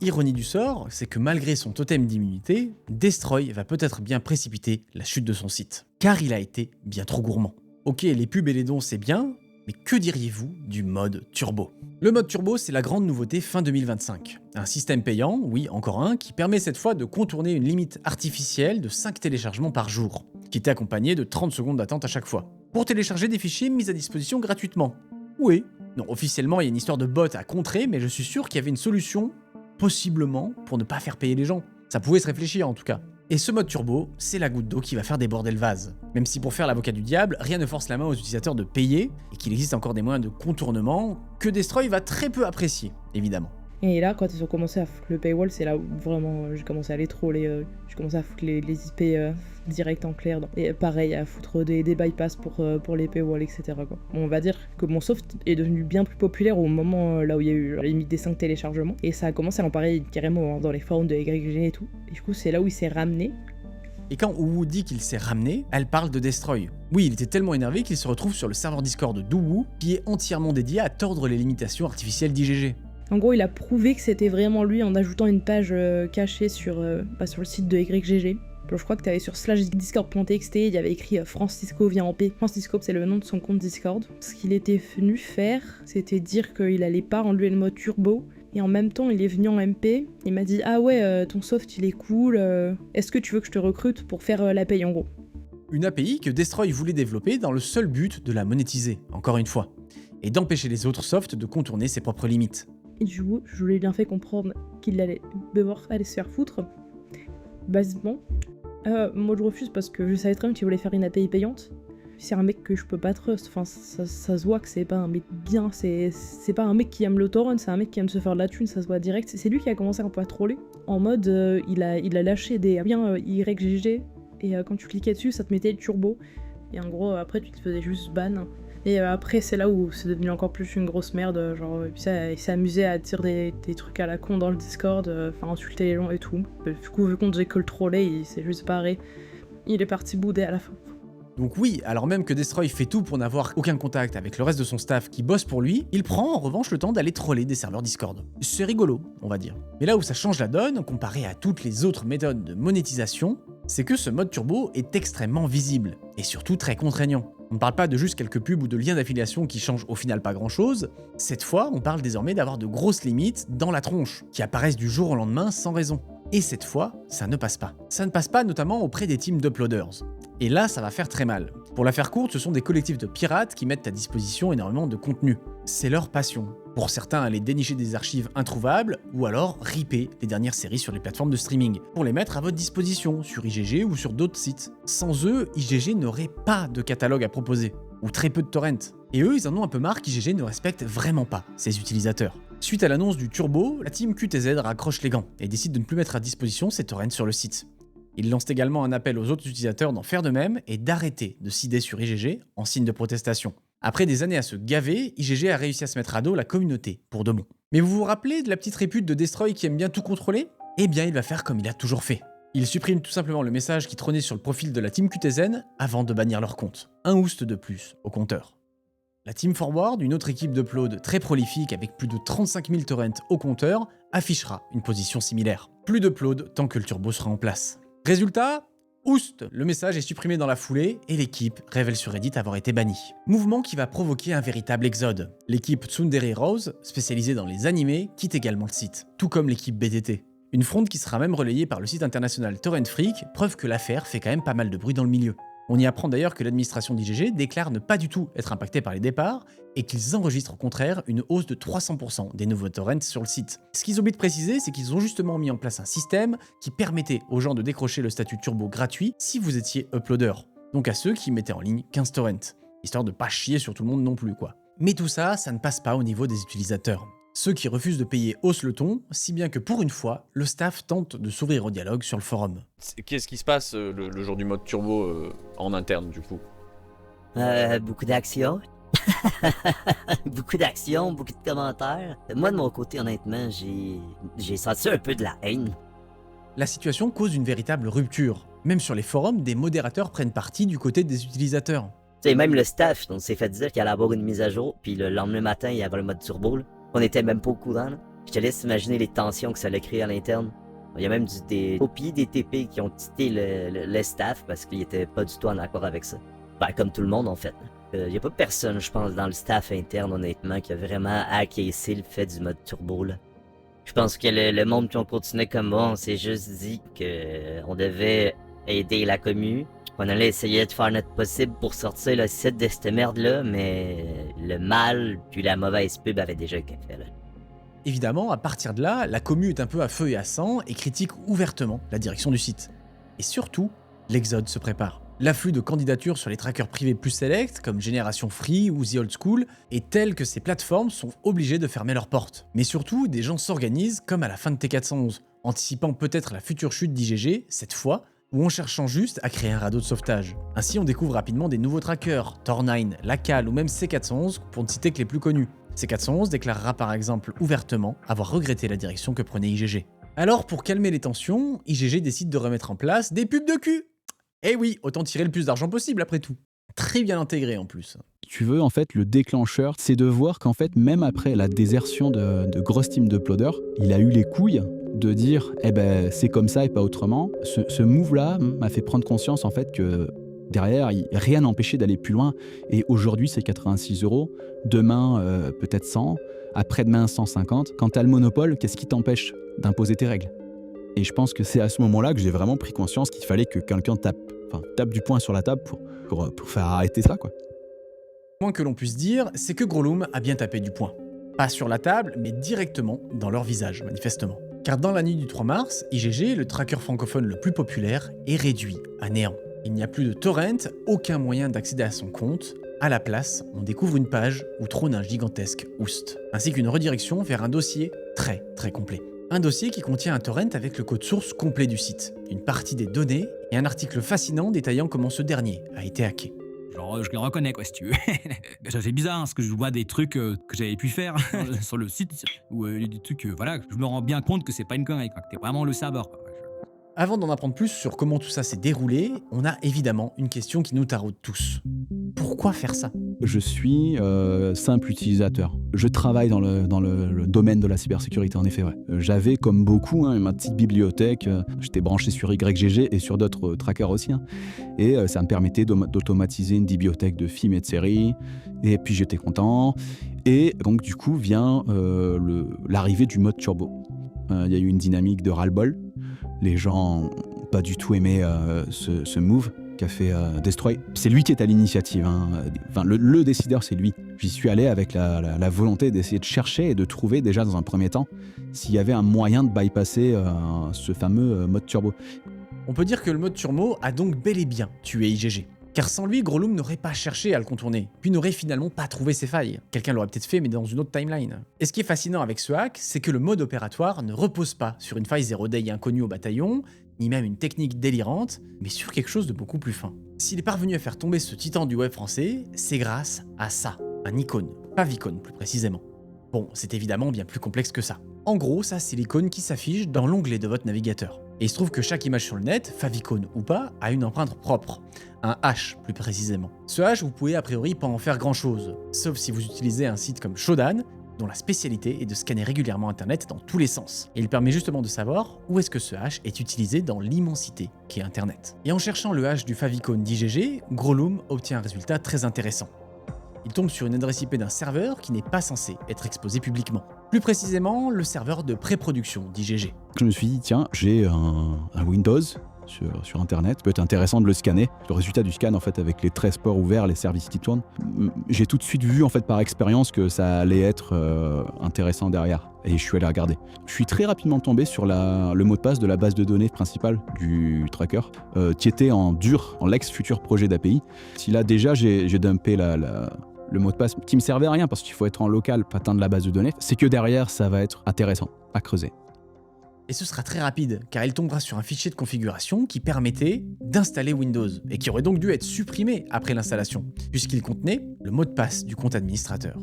Ironie du sort, c'est que malgré son totem d'immunité, Destroy va peut-être bien précipiter la chute de son site, car il a été bien trop gourmand. Ok, les pubs et les dons c'est bien, mais que diriez-vous du mode turbo? Le mode turbo, c'est la grande nouveauté fin 2025. Un système payant, oui encore un, qui permet cette fois de contourner une limite artificielle de 5 téléchargements par jour, qui était accompagné de 30 secondes d'attente à chaque fois, pour télécharger des fichiers mis à disposition gratuitement. Oui. Non, officiellement, il y a une histoire de bot à contrer, mais je suis sûr qu'il y avait une solution, possiblement, pour ne pas faire payer les gens. Ça pouvait se réfléchir en tout cas. Et ce mode turbo, c'est la goutte d'eau qui va faire déborder le vase. Même si pour faire l'avocat du diable, rien ne force la main aux utilisateurs de payer, et qu'il existe encore des moyens de contournement que Destroy va très peu apprécier, évidemment. Et là, quand ils ont commencé à foutre le paywall, c'est là où vraiment j'ai commencé à les troller. J'ai commencé à foutre les IP direct en clair. Et pareil, à foutre des bypass pour les paywalls, etc. Quoi. Bon, on va dire que mon soft est devenu bien plus populaire au moment là où il y a eu la limite des 5 téléchargements. Et ça a commencé à en parler carrément dans les forums de YGG et tout. Et du coup, c'est là où il s'est ramené. Et quand Wu dit qu'il s'est ramené, elle parle de Destroy. Oui, il était tellement énervé qu'il se retrouve sur le serveur Discord de Wu, qui est entièrement dédié à tordre les limitations artificielles d'IGG. En gros, il a prouvé que c'était vraiment lui en ajoutant une page cachée sur le site de YGG. Je crois que t'avais sur /discord.txt, il y avait écrit Francisco vient en paix. Francisco, c'est le nom de son compte Discord. Ce qu'il était venu faire, c'était dire qu'il allait pas enlever le mode turbo. Et en même temps, il est venu en MP. Il m'a dit ah ouais, ton soft il est cool. Est-ce que tu veux que je te recrute pour faire la paye en gros? Une API que Destroy voulait développer dans le seul but de la monétiser, encore une fois, et d'empêcher les autres softs de contourner ses propres limites. Et du coup, je lui ai bien fait comprendre qu'il allait devoir aller se faire foutre. Basiquement. Moi je refuse parce que je savais très bien qu'il voulait faire une API payante. C'est un mec que je peux pas trust. Enfin, ça se voit que c'est pas un mec bien. C'est pas un mec qui aime le torrent, c'est un mec qui aime se faire de la thune, ça se voit direct. C'est lui qui a commencé un peu à troller. En mode, il a lâché des liens YGG. Et quand tu cliquais dessus, ça te mettait le turbo. Et en gros, après, tu te faisais juste ban. Et après, c'est là où c'est devenu encore plus une grosse merde. Genre, il s'est amusé à dire des trucs à la con dans le Discord, enfin insulter les gens et tout. Du coup, vu qu'on disait que le trollait, il s'est juste barré. Il est parti bouder à la fin. Donc oui, alors même que Destroy fait tout pour n'avoir aucun contact avec le reste de son staff qui bosse pour lui, il prend en revanche le temps d'aller troller des serveurs Discord. C'est rigolo, on va dire. Mais là où ça change la donne, comparé à toutes les autres méthodes de monétisation, c'est que ce mode turbo est extrêmement visible, et surtout très contraignant. On ne parle pas de juste quelques pubs ou de liens d'affiliation qui changent au final pas grand chose, cette fois on parle désormais d'avoir de grosses limites dans la tronche, qui apparaissent du jour au lendemain sans raison. Et cette fois, ça ne passe pas. Ça ne passe pas notamment auprès des teams d'uploaders. Et là, ça va faire très mal. Pour la faire courte, ce sont des collectifs de pirates qui mettent à disposition énormément de contenu. C'est leur passion. Pour certains, aller dénicher des archives introuvables, ou alors ripper les dernières séries sur les plateformes de streaming, pour les mettre à votre disposition, sur IGG ou sur d'autres sites. Sans eux, IGG n'aurait pas de catalogue à proposer, ou très peu de torrents. Et eux, ils en ont un peu marre qu'IGG ne respecte vraiment pas ses utilisateurs. Suite à l'annonce du turbo, la team QTZ raccroche les gants et décide de ne plus mettre à disposition ses torrents sur le site. Ils lancent également un appel aux autres utilisateurs d'en faire de même et d'arrêter de sider sur IGG en signe de protestation. Après des années à se gaver, IGG a réussi à se mettre à dos la communauté, pour de bon. Mais vous vous rappelez de la petite répute de Destroy qui aime bien tout contrôler? Eh bien, il va faire comme il a toujours fait. Il supprime tout simplement le message qui trônait sur le profil de la team QTZ avant de bannir leur compte. Un oost de plus au compteur. La Team Forward, une autre équipe d'upload très prolifique avec plus de 35 000 torrents au compteur, affichera une position similaire. Plus d'upload tant que le turbo sera en place. Résultat, oust, le message est supprimé dans la foulée et l'équipe révèle sur Reddit avoir été bannie. Mouvement qui va provoquer un véritable exode. L'équipe Tsundere Rose, spécialisée dans les animés, quitte également le site, tout comme l'équipe BTT. Une fronde qui sera même relayée par le site international Torrent Freak, preuve que l'affaire fait quand même pas mal de bruit dans le milieu. On y apprend d'ailleurs que l'administration d'IGG déclare ne pas du tout être impactée par les départs et qu'ils enregistrent au contraire une hausse de 300% des nouveaux torrents sur le site. Ce qu'ils oublient de préciser, c'est qu'ils ont justement mis en place un système qui permettait aux gens de décrocher le statut turbo gratuit si vous étiez uploader, donc à ceux qui mettaient en ligne 15 torrents, histoire de pas chier sur tout le monde non plus quoi. Mais tout ça, ça ne passe pas au niveau des utilisateurs. Ceux qui refusent de payer haussent le ton, si bien que pour une fois, le staff tente de s'ouvrir au dialogue sur le forum. Qu'est-ce qui se passe le jour du mode turbo en interne du coup? Beaucoup d'actions. Beaucoup d'actions, beaucoup de commentaires. Moi de mon côté, honnêtement, j'ai senti un peu de la haine. La situation cause une véritable rupture. Même sur les forums, des modérateurs prennent parti du côté des utilisateurs. Tu sais, même le staff, on s'est fait dire qu'il allait avoir une mise à jour, puis le lendemain matin, il y avait le mode turbo, là. On était même pas au courant, là. Je te laisse imaginer les tensions que ça allait créer à l'interne. Il y a même des copies des TP qui ont quitté le staff parce qu'ils étaient pas du tout en accord avec ça. Ben, comme tout le monde, en fait. Il n'y a pas personne, je pense, dans le staff interne, honnêtement, qui a vraiment acquiescé le fait du mode turbo, là. Je pense que le monde qui ont continué comme moi, on s'est juste dit qu'on devait aider la commu. On allait essayer de faire notre possible pour sortir le site de cette merde-là, mais le mal puis la mauvaise pub avait déjà été fait, là. Évidemment, à partir de là, la commu est un peu à feu et à sang et critique ouvertement la direction du site. Et surtout, l'exode se prépare. L'afflux de candidatures sur les trackers privés plus select, comme Génération Free ou The Old School, est tel que ces plateformes sont obligées de fermer leurs portes. Mais surtout, des gens s'organisent comme à la fin de T411, anticipant peut-être la future chute d'IGG, cette fois, ou en cherchant juste à créer un radeau de sauvetage. Ainsi, on découvre rapidement des nouveaux trackers, Tor9, Lacal ou même C411, pour ne citer que les plus connus. C411 déclarera par exemple ouvertement avoir regretté la direction que prenait IGG. Alors, pour calmer les tensions, IGG décide de remettre en place des pubs de cul. Eh oui, autant tirer le plus d'argent possible après tout. Très bien intégré en plus. Tu veux, en fait, le déclencheur, c'est de voir qu'en fait, même après la désertion de grosses teams d'uploaders, il a eu les couilles de dire « Eh ben, c'est comme ça et pas autrement ». Ce move-là m'a fait prendre conscience, en fait, que derrière, rien n'empêchait d'aller plus loin. Et aujourd'hui, c'est 86 €. Demain, peut-être 100. Après-demain, 150. Quand t'as le monopole, qu'est-ce qui t'empêche d'imposer tes règles ? Et je pense que c'est à ce moment-là que j'ai vraiment pris conscience qu'il fallait que quelqu'un tape du poing sur la table pour faire arrêter ça, quoi. Le moins que l'on puisse dire, c'est que Grolum a bien tapé du poing. Pas sur la table, mais directement dans leur visage, manifestement. Car dans la nuit du 3 mars, IGG, le tracker francophone le plus populaire, est réduit à néant. Il n'y a plus de torrent, aucun moyen d'accéder à son compte. À la place, on découvre une page où trône un gigantesque oust, ainsi qu'une redirection vers un dossier très complet. Un dossier qui contient un torrent avec le code source complet du site, une partie des données et un article fascinant détaillant comment ce dernier a été hacké. Genre, je le reconnais, quoi, si tu veux. Ça fait bizarre, parce que je vois des trucs que j'avais pu faire sur le site, ou des trucs, voilà, je me rends bien compte que c'est pas une connerie, quoi, que t'es vraiment le serveur, quoi. Avant d'en apprendre plus sur comment tout ça s'est déroulé, on a évidemment une question qui nous taraude tous. Pourquoi faire ça ? Je suis simple utilisateur. Je travaille dans le domaine de la cybersécurité, en effet. Ouais. J'avais, comme beaucoup, ma petite bibliothèque. J'étais branché sur YGG et sur d'autres trackers aussi. Et ça me permettait d'automatiser une bibliothèque de films et de séries. Et puis j'étais content. Et donc du coup vient l'arrivée du mode turbo. Il y a eu une dynamique de ras-le-bol. Les gens n'ont pas du tout aimé ce move qu'a fait Destroy. C'est lui qui est à l'initiative. Enfin, le décideur, c'est lui. J'y suis allé avec la volonté d'essayer de chercher et de trouver déjà dans un premier temps s'il y avait un moyen de bypasser ce fameux mode turbo. On peut dire que le mode turbo a donc bel et bien tué IGG. Car sans lui, Grolum n'aurait pas cherché à le contourner, puis n'aurait finalement pas trouvé ses failles. Quelqu'un l'aurait peut-être fait, mais dans une autre timeline. Et ce qui est fascinant avec ce hack, c'est que le mode opératoire ne repose pas sur une faille 0-day inconnue au bataillon, ni même une technique délirante, mais sur quelque chose de beaucoup plus fin. S'il est parvenu à faire tomber ce titan du web français, c'est grâce à ça, un icône, favicon plus précisément. Bon, c'est évidemment bien plus complexe que ça. En gros, ça c'est l'icône qui s'affiche dans l'onglet de votre navigateur. Et il se trouve que chaque image sur le net, favicon ou pas, a une empreinte propre. Un hash plus précisément. Ce hash, vous pouvez a priori pas en faire grand chose, sauf si vous utilisez un site comme Shodan, dont la spécialité est de scanner régulièrement Internet dans tous les sens. Et il permet justement de savoir où est-ce que ce hash est utilisé dans l'immensité qu'est Internet. Et en cherchant le hash du favicon d'IGG, Grolum obtient un résultat très intéressant. Il tombe sur une adresse IP d'un serveur qui n'est pas censé être exposé publiquement. Plus précisément, le serveur de pré-production d'IGG. Je me suis dit, tiens, j'ai un Windows sur Internet, ça peut être intéressant de le scanner. Le résultat du scan, en fait, avec les 13 ports ouverts, les services qui tournent, j'ai tout de suite vu, en fait, par expérience, que ça allait être intéressant derrière. Et je suis allé regarder. Je suis très rapidement tombé sur le mot de passe de la base de données principale du tracker, qui était en dur, en l'ex-futur projet d'API. Si là, déjà, j'ai dumpé le mot de passe qui me servait à rien parce qu'il faut être en local pour atteindre la base de données, c'est que derrière, ça va être intéressant à creuser. Et ce sera très rapide, car il tombera sur un fichier de configuration qui permettait d'installer Windows, et qui aurait donc dû être supprimé après l'installation, puisqu'il contenait le mot de passe du compte administrateur.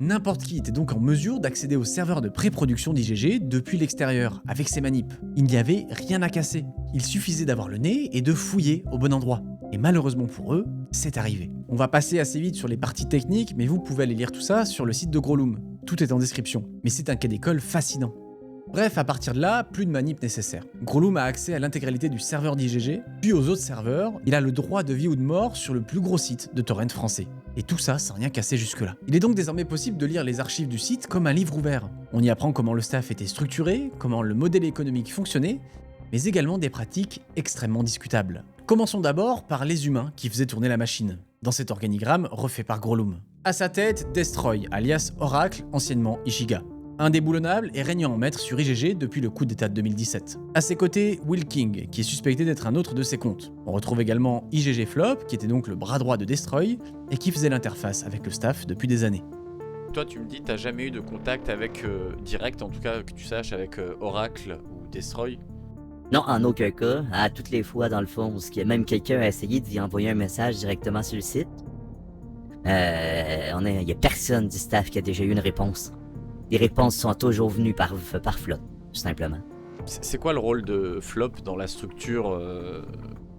N'importe qui était donc en mesure d'accéder au serveur de pré-production d'IGG depuis l'extérieur, avec ses manips. Il n'y avait rien à casser. Il suffisait d'avoir le nez et de fouiller au bon endroit. Et malheureusement pour eux, c'est arrivé. On va passer assez vite sur les parties techniques, mais vous pouvez aller lire tout ça sur le site de Grolum. Tout est en description. Mais c'est un cas d'école fascinant. Bref, à partir de là, plus de manip nécessaire. Groloom a accès à l'intégralité du serveur d'IGG, puis aux autres serveurs, il a le droit de vie ou de mort sur le plus gros site de torrent français. Et tout ça sans rien casser jusque-là. Il est donc désormais possible de lire les archives du site comme un livre ouvert. On y apprend comment le staff était structuré, comment le modèle économique fonctionnait, mais également des pratiques extrêmement discutables. Commençons d'abord par les humains qui faisaient tourner la machine, dans cet organigramme refait par Groloom. À sa tête, Destroy, alias Oracle, anciennement Ishiga. Indéboulonnable et régnant en maître sur IGG depuis le coup d'état de 2017. À ses côtés, Will King, qui est suspecté d'être un autre de ses comptes. On retrouve également IGG Flop, qui était donc le bras droit de Destroy, et qui faisait l'interface avec le staff depuis des années. Toi, tu me dis, t'as jamais eu de contact avec, direct, en tout cas, que tu saches, avec Oracle ou Destroy? Non, en aucun cas. À toutes les fois, dans le fond, où même quelqu'un a essayé d'y envoyer un message directement sur le site, il y a personne du staff qui a déjà eu une réponse. Les réponses sont toujours venues par Flop, tout simplement. C'est quoi le rôle de Flop dans la structure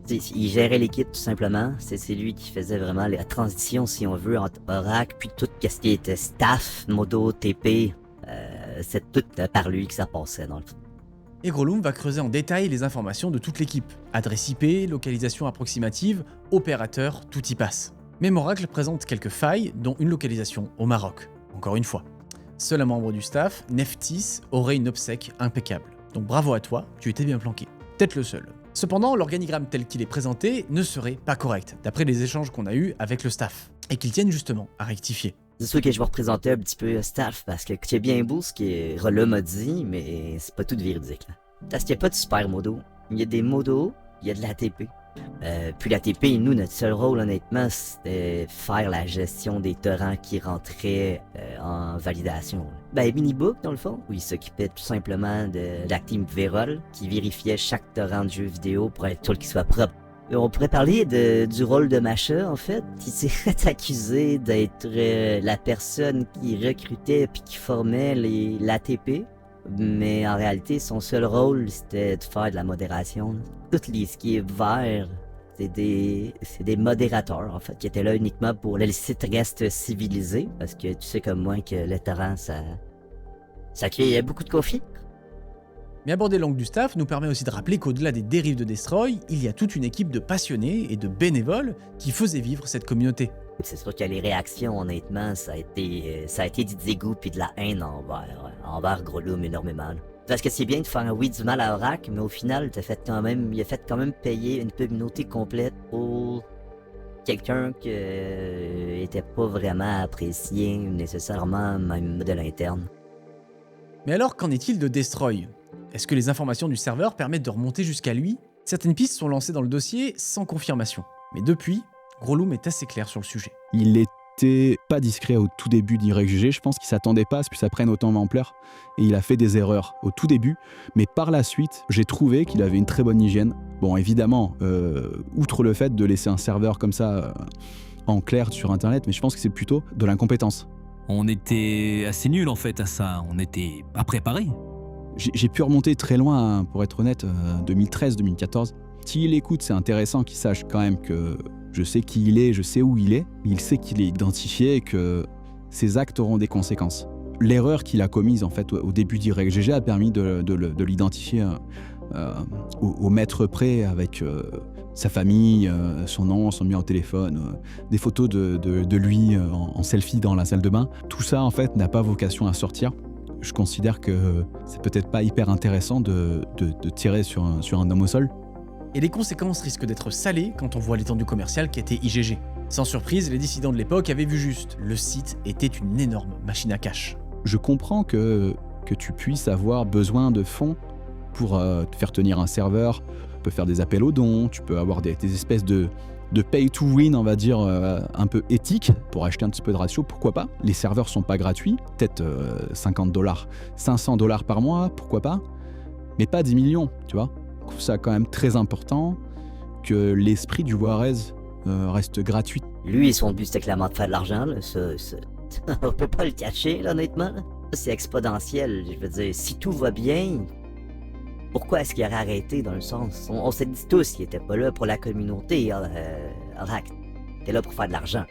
Il gérait l'équipe, tout simplement. C'est lui qui faisait vraiment la transition, si on veut, entre Oracle, puis tout ce qui était staff, modo, TP. C'est tout par lui que ça passait, dans le fond. Et Groloom va creuser en détail les informations de toute l'équipe. Adresse IP, localisation approximative, opérateur, tout y passe. Même Oracle présente quelques failles, dont une localisation au Maroc. Encore une fois. Seul un membre du staff, Neftis, aurait une obsèque impeccable. Donc bravo à toi, tu étais bien planqué. Peut-être le seul. Cependant, l'organigramme tel qu'il est présenté ne serait pas correct, d'après les échanges qu'on a eus avec le staff, et qu'ils tiennent justement à rectifier. C'est sûr que je vais représenter un petit peu le staff, parce que c'est bien beau ce que Rolla m'a dit, mais c'est pas tout véridique. Là. Parce qu'il n'y a pas de super modo. Il y a des modos, il y a de l'ATP. Puis l'ATP, nous, notre seul rôle, honnêtement, c'était faire la gestion des torrents qui rentraient en validation. Minibook, dans le fond, où il s'occupait tout simplement de la team Vérol, qui vérifiait chaque torrent de jeu vidéo pour être sûr qu'il soit propre. Et on pourrait parler du rôle de Macha, en fait, qui s'est fait accuser d'être la personne qui recrutait puis qui formait l'ATP. Mais en réalité, son seul rôle, c'était de faire de la modération. Toutes les skis verts, c'est des modérateurs, en fait, qui étaient là uniquement pour que le site reste civilisé, parce que tu sais comme moi que le torrent, ça crée beaucoup de conflits. Mais aborder l'angle du staff nous permet aussi de rappeler qu'au-delà des dérives de Destroy, il y a toute une équipe de passionnés et de bénévoles qui faisaient vivre cette communauté. C'est sûr que les réactions, honnêtement, ça a été du dégoût puis de la haine envers Groloom énormément. Parce que c'est bien de faire du mal à Oracle, mais au final, il a fait quand même payer une communauté complète pour quelqu'un qui était pas vraiment apprécié nécessairement, même de l'interne. Mais alors, qu'en est-il de Destroy ? Est-ce que les informations du serveur permettent de remonter jusqu'à lui ? Certaines pistes sont lancées dans le dossier sans confirmation. Mais depuis, Groloom est assez clair sur le sujet. Il était pas discret au tout début d'IGG, je pense qu'il s'attendait pas à ce que ça prenne autant d'ampleur et il a fait des erreurs au tout début, mais par la suite, j'ai trouvé qu'il avait une très bonne hygiène. Bon, évidemment, outre le fait de laisser un serveur comme ça en clair sur internet, mais je pense que c'est plutôt de l'incompétence. On était assez nuls en fait à ça, on n'était pas préparés. J'ai pu remonter très loin, pour être honnête, 2013-2014. S'il écoute, c'est intéressant qu'il sache quand même que je sais qui il est, je sais où il est. Il sait qu'il est identifié et que ses actes auront des conséquences. L'erreur qu'il a commise en fait au début d'IGG a permis de l'identifier au mètre près avec sa famille, son nom, son numéro de téléphone, des photos de lui en selfie dans la salle de bain. Tout ça en fait n'a pas vocation à sortir. Je considère que c'est peut-être pas hyper intéressant de tirer sur un homme au sol. Et les conséquences risquent d'être salées quand on voit l'étendue commerciale qu'était IGG. Sans surprise, les dissidents de l'époque avaient vu juste. Le site était une énorme machine à cash. Je comprends que tu puisses avoir besoin de fonds pour te faire tenir un serveur. Tu peux faire des appels aux dons, tu peux avoir des espèces de pay to win, on va dire, un peu éthique pour acheter un petit peu de ratio, pourquoi pas. Les serveurs sont pas gratuits, peut-être $50, $500 par mois, pourquoi pas, mais pas 10 millions, tu vois. Je trouve ça quand même très important que l'esprit du Juarez reste gratuit. Lui, son but, c'était clairement de faire de l'argent, là. On peut pas le cacher, là, honnêtement. Là. C'est exponentiel, je veux dire, si tout va bien, pourquoi est-ce qu'il aurait arrêté, dans le sens? On s'est dit tous qu'il était pas là pour la communauté, Oracle. Il était là pour faire de l'argent.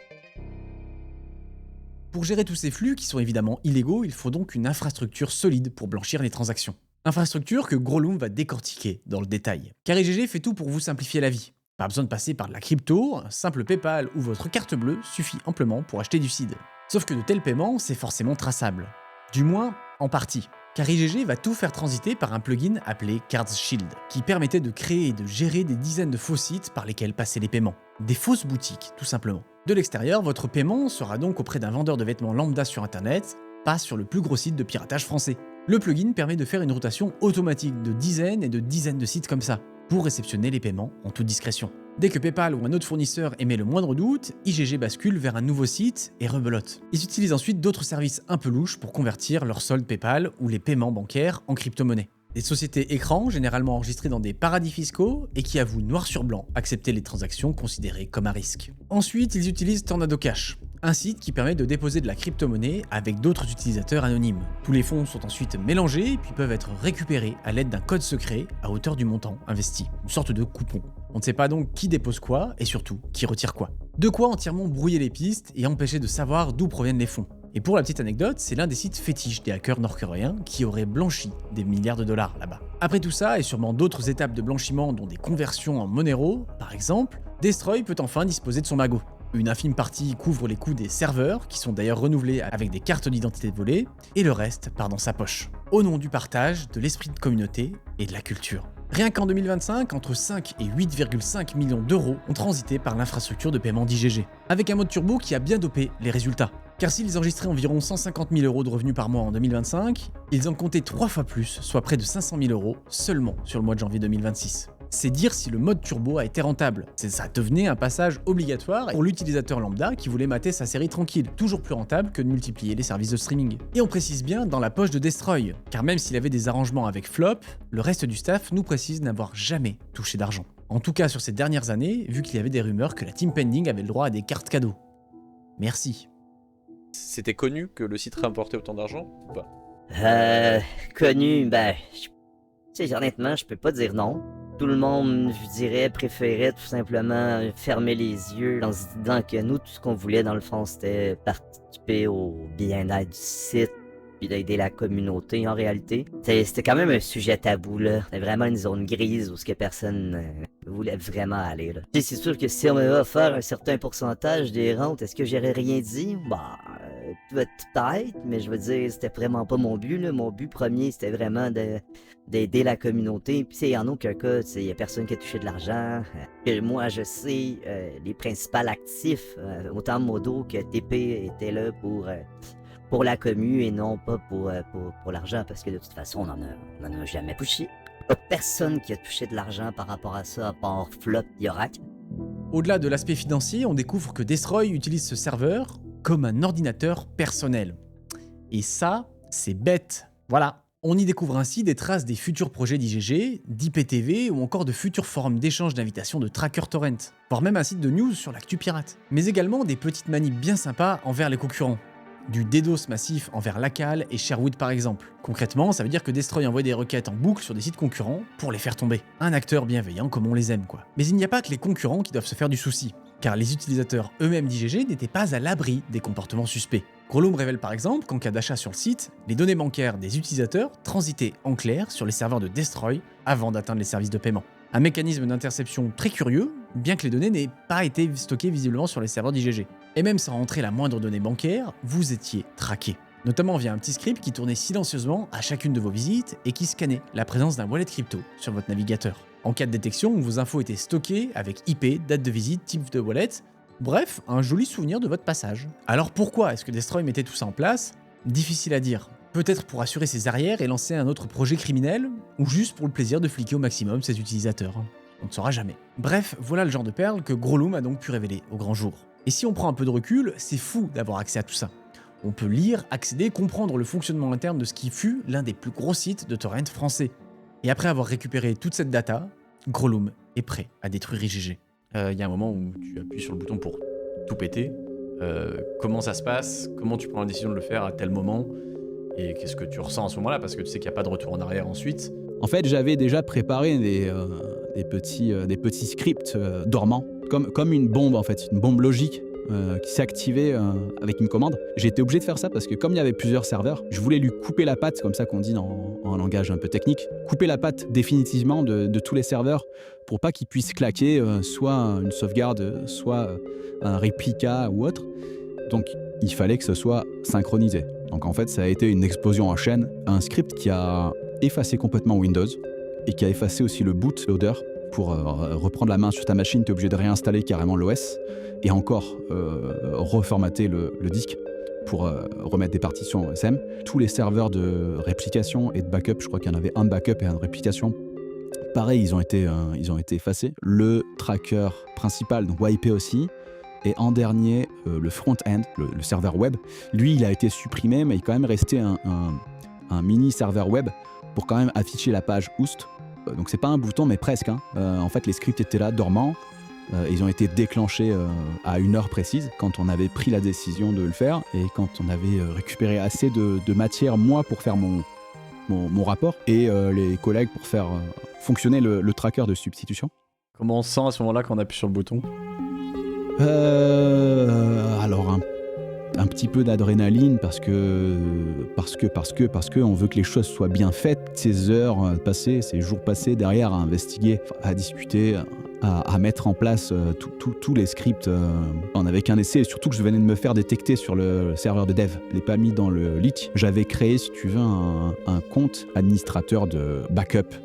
Pour gérer tous ces flux, qui sont évidemment illégaux, il faut donc une infrastructure solide pour blanchir les transactions. Infrastructure que Grolum va décortiquer dans le détail. Car IGG fait tout pour vous simplifier la vie. Pas besoin de passer par de la crypto, un simple PayPal ou votre carte bleue suffit amplement pour acheter du seed. Sauf que de tels paiements, c'est forcément traçable. Du moins, en partie. Car IGG va tout faire transiter par un plugin appelé Cards Shield, qui permettait de créer et de gérer des dizaines de faux sites par lesquels passaient les paiements. Des fausses boutiques, tout simplement. De l'extérieur, votre paiement sera donc auprès d'un vendeur de vêtements lambda sur internet, pas sur le plus gros site de piratage français. Le plugin permet de faire une rotation automatique de dizaines et de dizaines de sites comme ça, pour réceptionner les paiements en toute discrétion. Dès que PayPal ou un autre fournisseur émet le moindre doute, IGG bascule vers un nouveau site et rebelote. Ils utilisent ensuite d'autres services un peu louches pour convertir leur solde PayPal ou les paiements bancaires en crypto-monnaie. Des sociétés écrans, généralement enregistrées dans des paradis fiscaux et qui avouent noir sur blanc accepter les transactions considérées comme un risque. Ensuite, ils utilisent Tornado Cash, un site qui permet de déposer de la crypto-monnaie avec d'autres utilisateurs anonymes. Tous les fonds sont ensuite mélangés puis peuvent être récupérés à l'aide d'un code secret à hauteur du montant investi, une sorte de coupon. On ne sait pas donc qui dépose quoi et surtout qui retire quoi. De quoi entièrement brouiller les pistes et empêcher de savoir d'où proviennent les fonds. Et pour la petite anecdote, c'est l'un des sites fétiches des hackers nord-coréens qui auraient blanchi des milliards de dollars là-bas. Après tout ça, et sûrement d'autres étapes de blanchiment dont des conversions en monnaie raw, par exemple, Destroy peut enfin disposer de son magot. Une infime partie couvre les coûts des serveurs, qui sont d'ailleurs renouvelés avec des cartes d'identité volées, et le reste part dans sa poche. Au nom du partage, de l'esprit de communauté et de la culture. Rien qu'en 2025, entre 5 et 8,5 millions d'euros ont transité par l'infrastructure de paiement d'IGG, avec un mode turbo qui a bien dopé les résultats. Car s'ils enregistraient environ 150 000 euros de revenus par mois en 2025, ils en comptaient 3 fois plus, soit près de 500 000 euros seulement sur le mois de janvier 2026. C'est dire si le mode turbo a été rentable. Ça devenait un passage obligatoire pour l'utilisateur lambda qui voulait mater sa série tranquille, toujours plus rentable que de multiplier les services de streaming. Et on précise bien dans la poche de Destroy, car même s'il avait des arrangements avec Flop, le reste du staff nous précise n'avoir jamais touché d'argent. En tout cas sur ces dernières années, vu qu'il y avait des rumeurs que la team pending avait le droit à des cartes cadeaux. Merci. C'était connu que le site rapportait autant d'argent ou pas? Connu, tu sais, honnêtement, je peux pas dire non. Tout le monde, je dirais, préférait tout simplement fermer les yeux en se disant que nous, tout ce qu'on voulait dans le fond, c'était participer au bien-être du site puis d'aider la communauté en réalité. C'était quand même un sujet tabou, là. C'était vraiment une zone grise où ce que personne voulait vraiment aller, là. C'est sûr que si on m'avait offert un certain pourcentage des rentes, est-ce que j'aurais rien dit? Peut-être, mais je veux dire, c'était vraiment pas mon but, là. Mon but premier, c'était vraiment d'aider la communauté. Puis, en aucun cas, il y a personne qui a touché de l'argent. Moi, je sais, les principaux actifs, autant Modo que TP étaient là pour la commu et non pas pour l'argent, parce que de toute façon, on en a jamais touché. Pas personne qui a touché de l'argent par rapport à ça, à part Flop et Oracle. Au-delà de l'aspect financier, on découvre que Destroy utilise ce serveur comme un ordinateur personnel. Et ça, c'est bête. Voilà. On y découvre ainsi des traces des futurs projets d'IGG, d'IPTV ou encore de futurs forums d'échange d'invitations de Tracker Torrent, voire même un site de news sur l'actu pirate. Mais également des petites manips bien sympas envers les concurrents. Du DDoS massif envers Lacal et Sherwood par exemple. Concrètement, ça veut dire que Destroy envoie des requêtes en boucle sur des sites concurrents pour les faire tomber. Un acteur bienveillant comme on les aime quoi. Mais il n'y a pas que les concurrents qui doivent se faire du souci, car les utilisateurs eux-mêmes d'IGG n'étaient pas à l'abri des comportements suspects. Grolum révèle par exemple qu'en cas d'achat sur le site, les données bancaires des utilisateurs transitaient en clair sur les serveurs de Destroy avant d'atteindre les services de paiement. Un mécanisme d'interception très curieux, bien que les données n'aient pas été stockées visiblement sur les serveurs d'IGG. Et même sans rentrer la moindre donnée bancaire, vous étiez traqué. Notamment via un petit script qui tournait silencieusement à chacune de vos visites et qui scannait la présence d'un wallet crypto sur votre navigateur. En cas de détection, vos infos étaient stockées avec IP, date de visite, type de wallet, bref, un joli souvenir de votre passage. Alors pourquoi est-ce que Destroy mettait tout ça en place? Difficile à dire. Peut-être pour assurer ses arrières et lancer un autre projet criminel, ou juste pour le plaisir de fliquer au maximum ses utilisateurs. On ne saura jamais. Bref, voilà le genre de perles que Grolum a donc pu révéler au grand jour. Et si on prend un peu de recul, c'est fou d'avoir accès à tout ça. On peut lire, accéder, comprendre le fonctionnement interne de ce qui fut l'un des plus gros sites de torrent français. Et après avoir récupéré toute cette data, Grolum est prêt à détruire IGG. Il y a un moment où tu appuies sur le bouton pour tout péter. Comment ça se passe? Comment tu prends la décision de le faire à tel moment? Et qu'est-ce que tu ressens à ce moment-là? Parce que tu sais qu'il n'y a pas de retour en arrière ensuite. En fait, j'avais déjà préparé des petits scripts dormants, comme une bombe en fait, une bombe logique qui s'est activé avec une commande. J'ai été obligé de faire ça parce que comme il y avait plusieurs serveurs, je voulais lui couper la patte, comme ça qu'on dit en langage un peu technique, couper la patte définitivement de tous les serveurs pour pas qu'ils puissent claquer soit une sauvegarde, soit un réplica ou autre. Donc il fallait que ce soit synchronisé. Donc en fait, ça a été une explosion en chaîne, un script qui a effacé complètement Windows et qui a effacé aussi le bootloader. Pour reprendre la main sur ta machine, tu es obligé de réinstaller carrément l'OS et encore reformater le disque pour remettre des partitions OSM. Tous les serveurs de réplication et de backup, je crois qu'il y en avait un de backup et un de réplication, pareil, ils ont été effacés. Le tracker principal, donc wipé aussi. Et en dernier, le front-end, le serveur web, lui, il a été supprimé, mais il est quand même resté un mini serveur web pour quand même afficher la page Oost. Donc c'est pas un bouton, mais presque. En fait, les scripts étaient là, dormants. Ils ont été déclenchés à une heure précise, quand on avait pris la décision de le faire, et quand on avait récupéré assez de matière, moi, pour faire mon rapport, et les collègues pour faire fonctionner le tracker de substitution. Comment on sent à ce moment-là quand on appuie sur le bouton ? Alors un petit peu d'adrénaline parce que on veut que les choses soient bien faites. Ces heures passées, ces jours passés derrière à investiguer, à discuter, à mettre en place tous les scripts. On n'avait qu'un essai et surtout que je venais de me faire détecter sur le serveur de dev. Je l'ai pas mis dans le leak. J'avais créé, si tu veux, un compte administrateur de backup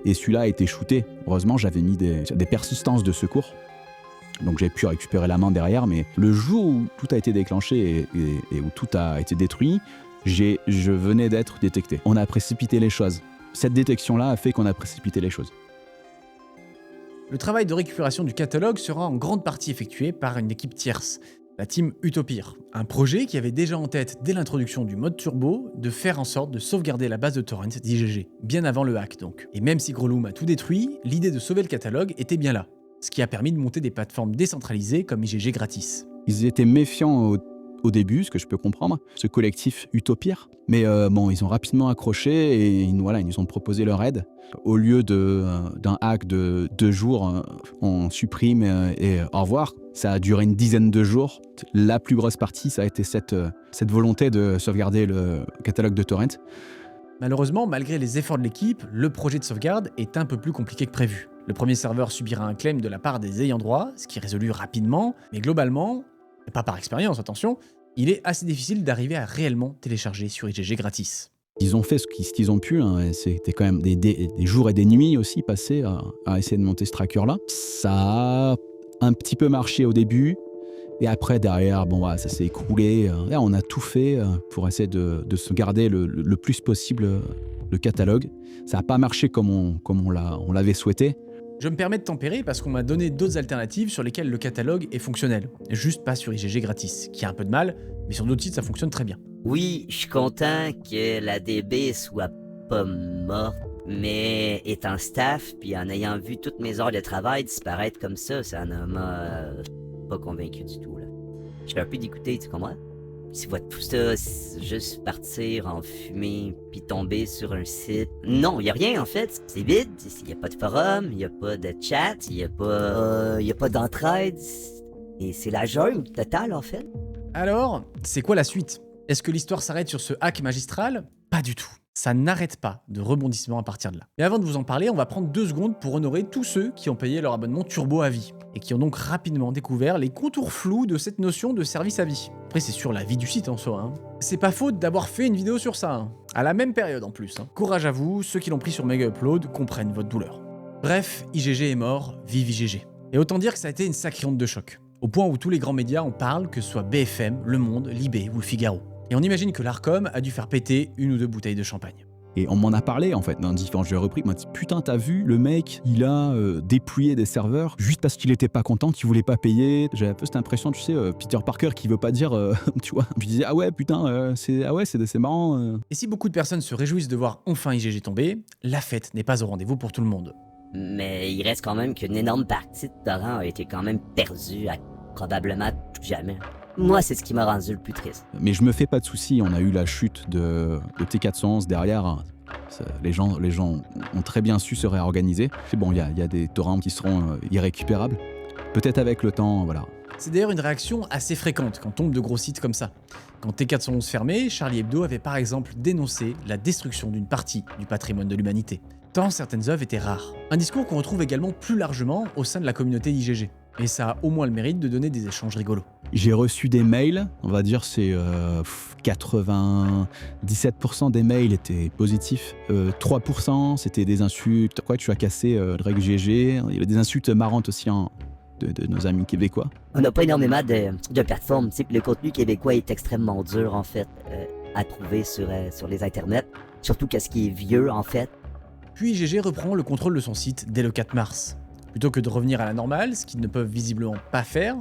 et celui-là a été shooté. Heureusement, j'avais mis des persistances de secours. Donc j'ai pu récupérer la main derrière, mais le jour où tout a été déclenché et où tout a été détruit, je venais d'être détecté. On a précipité les choses. Cette détection-là a fait qu'on a précipité les choses. Le travail de récupération du catalogue sera en grande partie effectué par une équipe tierce, la team Utopir, un projet qui avait déjà en tête dès l'introduction du mode turbo de faire en sorte de sauvegarder la base de torrents d'IGG, bien avant le hack donc. Et même si Groloom a tout détruit, l'idée de sauver le catalogue était bien là. Ce qui a permis de monter des plateformes décentralisées comme IGG gratis. Ils étaient méfiants au début, ce que je peux comprendre, ce collectif Utopir. Mais ils ont rapidement accroché et ils nous ont proposé leur aide. Au lieu d'un hack de 2 jours, on supprime et au revoir. Ça a duré une dizaine de jours. La plus grosse partie, ça a été cette volonté de sauvegarder le catalogue de torrents. Malheureusement, malgré les efforts de l'équipe, le projet de sauvegarde est un peu plus compliqué que prévu. Le premier serveur subira un claim de la part des ayants droit, ce qui est résolu rapidement, mais globalement, et pas par expérience, attention, il est assez difficile d'arriver à réellement télécharger sur IGG gratis. Ils ont fait ce qu'ils ont pu, et c'était quand même des jours et des nuits aussi passés à essayer de monter ce tracker-là. Ça a un petit peu marché au début, et après derrière, ça s'est écroulé. Là, on a tout fait pour essayer de sauvegarder le plus possible le catalogue. Ça n'a pas marché comme on l'avait souhaité. Je me permets de tempérer parce qu'on m'a donné d'autres alternatives sur lesquelles le catalogue est fonctionnel. Juste pas sur IGG gratis, qui a un peu de mal, mais sur d'autres sites ça fonctionne très bien. Oui, je suis content que la DB soit pas morte, mais étant staff, puis en ayant vu toutes mes heures de travail disparaître comme ça ne m'a pas convaincu du tout, là. Je suis un peu dégoûté, tu comprends? Tu vois tout ça juste partir en fumée puis tomber sur un site. Non, il y a rien en fait, c'est vide, il y a pas de forum, il y a pas de chat, il y a pas d'entraide et c'est la jungle totale en fait. Alors, c'est quoi la suite? Est-ce que l'histoire s'arrête sur ce hack magistral? Pas du tout. Ça n'arrête pas de rebondissements à partir de là. Mais avant de vous en parler, on va prendre 2 secondes pour honorer tous ceux qui ont payé leur abonnement turbo à vie et qui ont donc rapidement découvert les contours flous de cette notion de service à vie. Après, c'est sur la vie du site en soi. C'est pas faute d'avoir fait une vidéo sur ça, à la même période en plus. Courage à vous, ceux qui l'ont pris sur Mega Upload comprennent votre douleur. Bref, IGG est mort, vive IGG. Et autant dire que ça a été une sacrée onde de choc, au point où tous les grands médias en parlent, que ce soit BFM, Le Monde, Libé ou Le Figaro. Et on imagine que l'Arcom a dû faire péter 1 ou 2 bouteilles de champagne. Et on m'en a parlé en fait, quand j'ai repris, on m'a dit putain t'as vu, le mec il a dépouillé des serveurs juste parce qu'il était pas content, qu'il voulait pas payer. J'avais un peu cette impression, tu sais, Peter Parker qui veut pas dire, tu vois, je disais ah ouais putain, c'est marrant. Et si beaucoup de personnes se réjouissent de voir enfin IGG tomber, la fête n'est pas au rendez-vous pour tout le monde. Mais il reste quand même qu'une énorme partie de torrent a été quand même perdue à probablement tout jamais. Moi, c'est ce qui m'a rendu le plus triste. Mais je me fais pas de soucis, on a eu la chute de T411 derrière. Les gens ont très bien su se réorganiser. C'est bon, il y a des torrents qui seront irrécupérables. Peut-être avec le temps, voilà, C'est d'ailleurs une réaction assez fréquente quand tombe de gros sites comme ça. Quand T411 fermait, Charlie Hebdo avait par exemple dénoncé la destruction d'une partie du patrimoine de l'humanité, tant certaines œuvres étaient rares. Un discours qu'on retrouve également plus largement au sein de la communauté IGG. Et ça a au moins le mérite de donner des échanges rigolos. J'ai reçu des mails, on va dire c'est 97% des mails étaient positifs, 3% c'était des insultes, quoi tu as cassé le règle GG, il y a des insultes marrantes aussi de nos amis québécois. On n'a pas énormément de plateformes, tu sais que le contenu québécois est extrêmement dur en fait à trouver sur les internets, surtout qu'est-ce qui est vieux en fait. Puis IGG reprend le contrôle de son site dès le 4 mars. Plutôt que de revenir à la normale, ce qu'ils ne peuvent visiblement pas faire,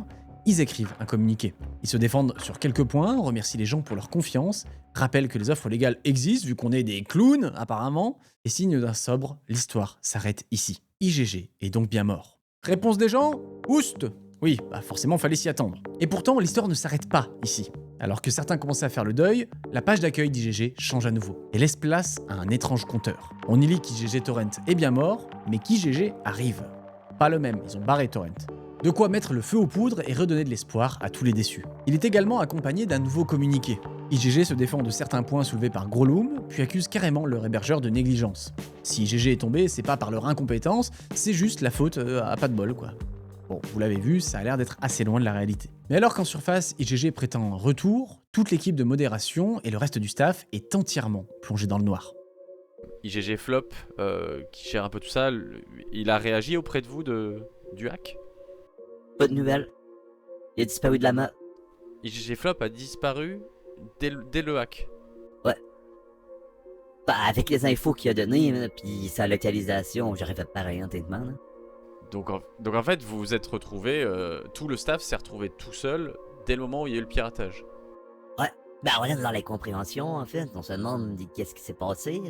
ils écrivent un communiqué. Ils se défendent sur quelques points, remercient les gens pour leur confiance, rappellent que les offres légales existent vu qu'on est des clowns apparemment, et signe d'un sobre, l'histoire s'arrête ici. IGG est donc bien mort. Réponse des gens ? Oust ! Oui, forcément fallait s'y attendre. Et pourtant, l'histoire ne s'arrête pas ici. Alors que certains commençaient à faire le deuil, la page d'accueil d'IGG change à nouveau et laisse place à un étrange compteur. On y lit qu'IGG Torrent est bien mort, mais qu'IGG arrive. Pas le même, ils ont barré Torrent. De quoi mettre le feu aux poudres et redonner de l'espoir à tous les déçus. Il est également accompagné d'un nouveau communiqué. IGG se défend de certains points soulevés par Groloom, puis accuse carrément leur hébergeur de négligence. Si IGG est tombé, c'est pas par leur incompétence, c'est juste la faute à pas de bol quoi. Bon, vous l'avez vu, ça a l'air d'être assez loin de la réalité. Mais alors qu'en surface, IGG prétend un retour, toute l'équipe de modération et le reste du staff est entièrement plongé dans le noir. IGG Flop, qui gère un peu tout ça, il a réagi auprès de vous du hack ? Pas de nouvelles. Il a disparu de la map. IGG Flop a disparu dès le hack. Ouais. Avec les infos qu'il a données, puis sa localisation, j'aurais fait pareil honnêtement. Donc en fait, vous vous êtes retrouvés, tout le staff s'est retrouvé tout seul dès le moment où il y a eu le piratage. Ouais. On est dans l'incompréhension en fait. On se demande qu'est-ce qui s'est passé.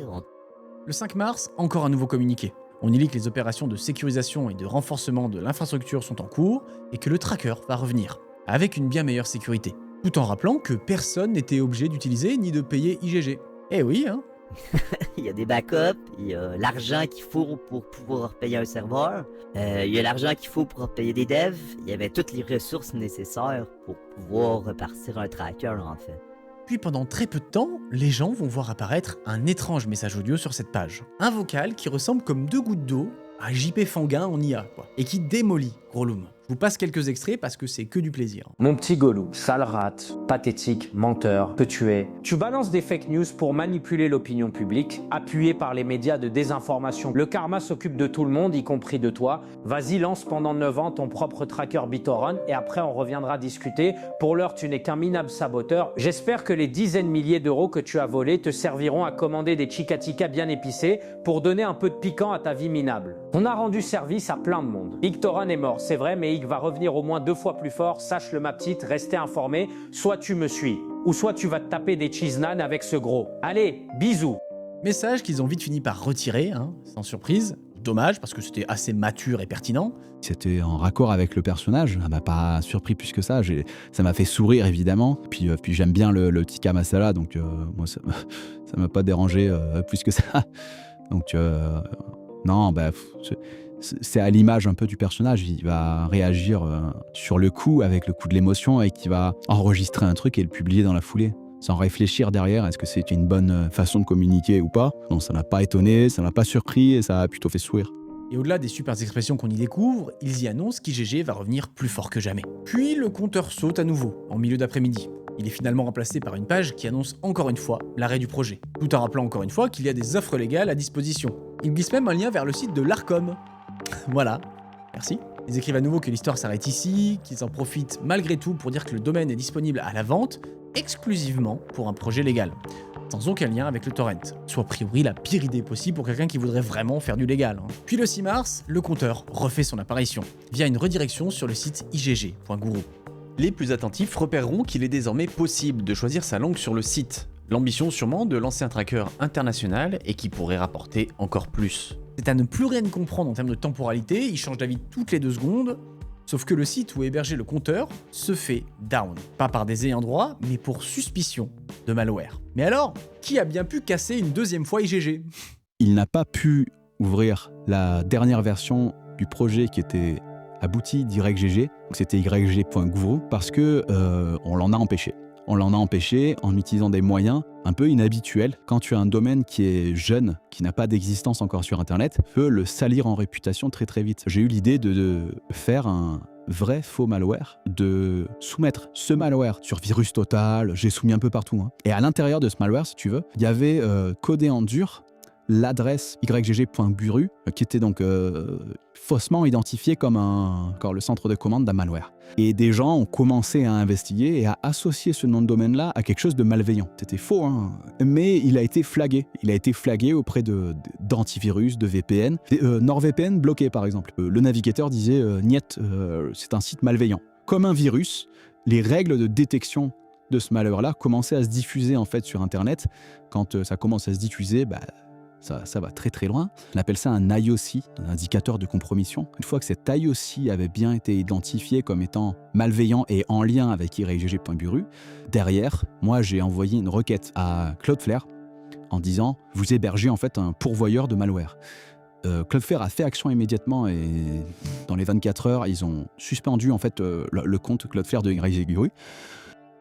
Le 5 mars, encore un nouveau communiqué. On y lit que les opérations de sécurisation et de renforcement de l'infrastructure sont en cours et que le tracker va revenir, avec une bien meilleure sécurité. Tout en rappelant que personne n'était obligé d'utiliser ni de payer IGG. Eh oui, hein. Il y a des backups, il y a l'argent qu'il faut pour pouvoir payer un serveur, il y a l'argent qu'il faut pour payer des devs, il y avait toutes les ressources nécessaires pour pouvoir repartir un tracker en fait. Puis pendant très peu de temps, les gens vont voir apparaître un étrange message audio sur cette page. Un vocal qui ressemble comme 2 gouttes d'eau à JP Fanguin en IA, quoi, et qui démolit Groloom. Je vous passe quelques extraits parce que c'est que du plaisir. Mon petit Golou, sale rate, pathétique, menteur, que tu es. Tu balances des fake news pour manipuler l'opinion publique, appuyé par les médias de désinformation. Le karma s'occupe de tout le monde, y compris de toi. Vas-y, lance pendant 9 ans ton propre tracker BitTorrent et après on reviendra discuter. Pour l'heure, tu n'es qu'un minable saboteur. J'espère que les dizaines de milliers d'euros que tu as volés te serviront à commander des chicatica bien épicés pour donner un peu de piquant à ta vie minable. On a rendu service à plein de monde. BitTorrent est mort, c'est vrai, mais va revenir au moins 2 fois plus fort, sache-le ma petite, restez informé, soit tu me suis, ou soit tu vas te taper des cheese nan avec ce gros. Allez, bisous. Message qu'ils ont vite fini par retirer, sans surprise. Dommage, parce que c'était assez mature et pertinent. C'était en raccord avec le personnage, ça m'a pas surpris plus que ça, ça m'a fait sourire évidemment, puis j'aime bien le tikka masala, donc moi ça m'a pas dérangé plus que ça. Donc non, c'est à l'image un peu du personnage, il va réagir sur le coup, avec le coup de l'émotion, et qui va enregistrer un truc et le publier dans la foulée, sans réfléchir derrière, est-ce que c'est une bonne façon de communiquer ou pas. Non, ça m'a pas étonné, ça m'a pas surpris, et ça a plutôt fait sourire. Et au-delà des super expressions qu'on y découvre, ils y annoncent qu'IGG va revenir plus fort que jamais. Puis le compteur saute à nouveau, en milieu d'après-midi. Il est finalement remplacé par une page qui annonce encore une fois l'arrêt du projet, tout en rappelant encore une fois qu'il y a des offres légales à disposition. Il glisse même un lien vers le site de l'Arcom. Voilà, merci. Ils écrivent à nouveau que l'histoire s'arrête ici, qu'ils en profitent malgré tout pour dire que le domaine est disponible à la vente, exclusivement pour un projet légal, sans aucun lien avec le torrent, soit a priori la pire idée possible pour quelqu'un qui voudrait vraiment faire du légal. Puis le 6 mars, le compteur refait son apparition, via une redirection sur le site igg.guru. Les plus attentifs repéreront qu'il est désormais possible de choisir sa langue sur le site. L'ambition sûrement de lancer un tracker international et qui pourrait rapporter encore plus. C'est à ne plus rien comprendre en termes de temporalité, il change d'avis toutes les 2 secondes, sauf que le site où est hébergé le compteur se fait down. Pas par des ayants droit, mais pour suspicion de malware. Mais alors, qui a bien pu casser une 2e fois IGG ? Il n'a pas pu ouvrir la dernière version du projet qui était abouti d'YGG, donc c'était YG.guru, parce que on l'en a empêché. On l'en a empêché en utilisant des moyens un peu inhabituels. Quand tu as un domaine qui est jeune, qui n'a pas d'existence encore sur Internet, peut le salir en réputation très très vite. J'ai eu l'idée de faire un vrai faux malware, de soumettre ce malware sur Virus Total, j'ai soumis un peu partout. Hein. Et à l'intérieur de ce malware, si tu veux, il y avait codé en dur l'adresse ygg.buru qui était donc faussement identifiée comme le centre de commande d'un malware. Et des gens ont commencé à investiguer et à associer ce nom de domaine-là à quelque chose de malveillant. C'était faux, hein, mais il a été flagué. Il a été flagué auprès d'antivirus, de VPN. NordVPN bloqué, par exemple. Le navigateur disait « Niet, c'est un site malveillant ». Comme un virus, les règles de détection de ce malheur-là commençaient à se diffuser en fait sur Internet. Quand ça commence à se diffuser, ça va très très loin. On appelle ça un IOC, un indicateur de compromission. Une fois que cet IOC avait bien été identifié comme étant malveillant et en lien avec yrgg.buru, derrière, moi j'ai envoyé une requête à Cloudflare en disant « Vous hébergez en fait un pourvoyeur de malware ». Cloudflare a fait action immédiatement et dans les 24 heures, ils ont suspendu en fait le compte Cloudflare de yrgg.buru.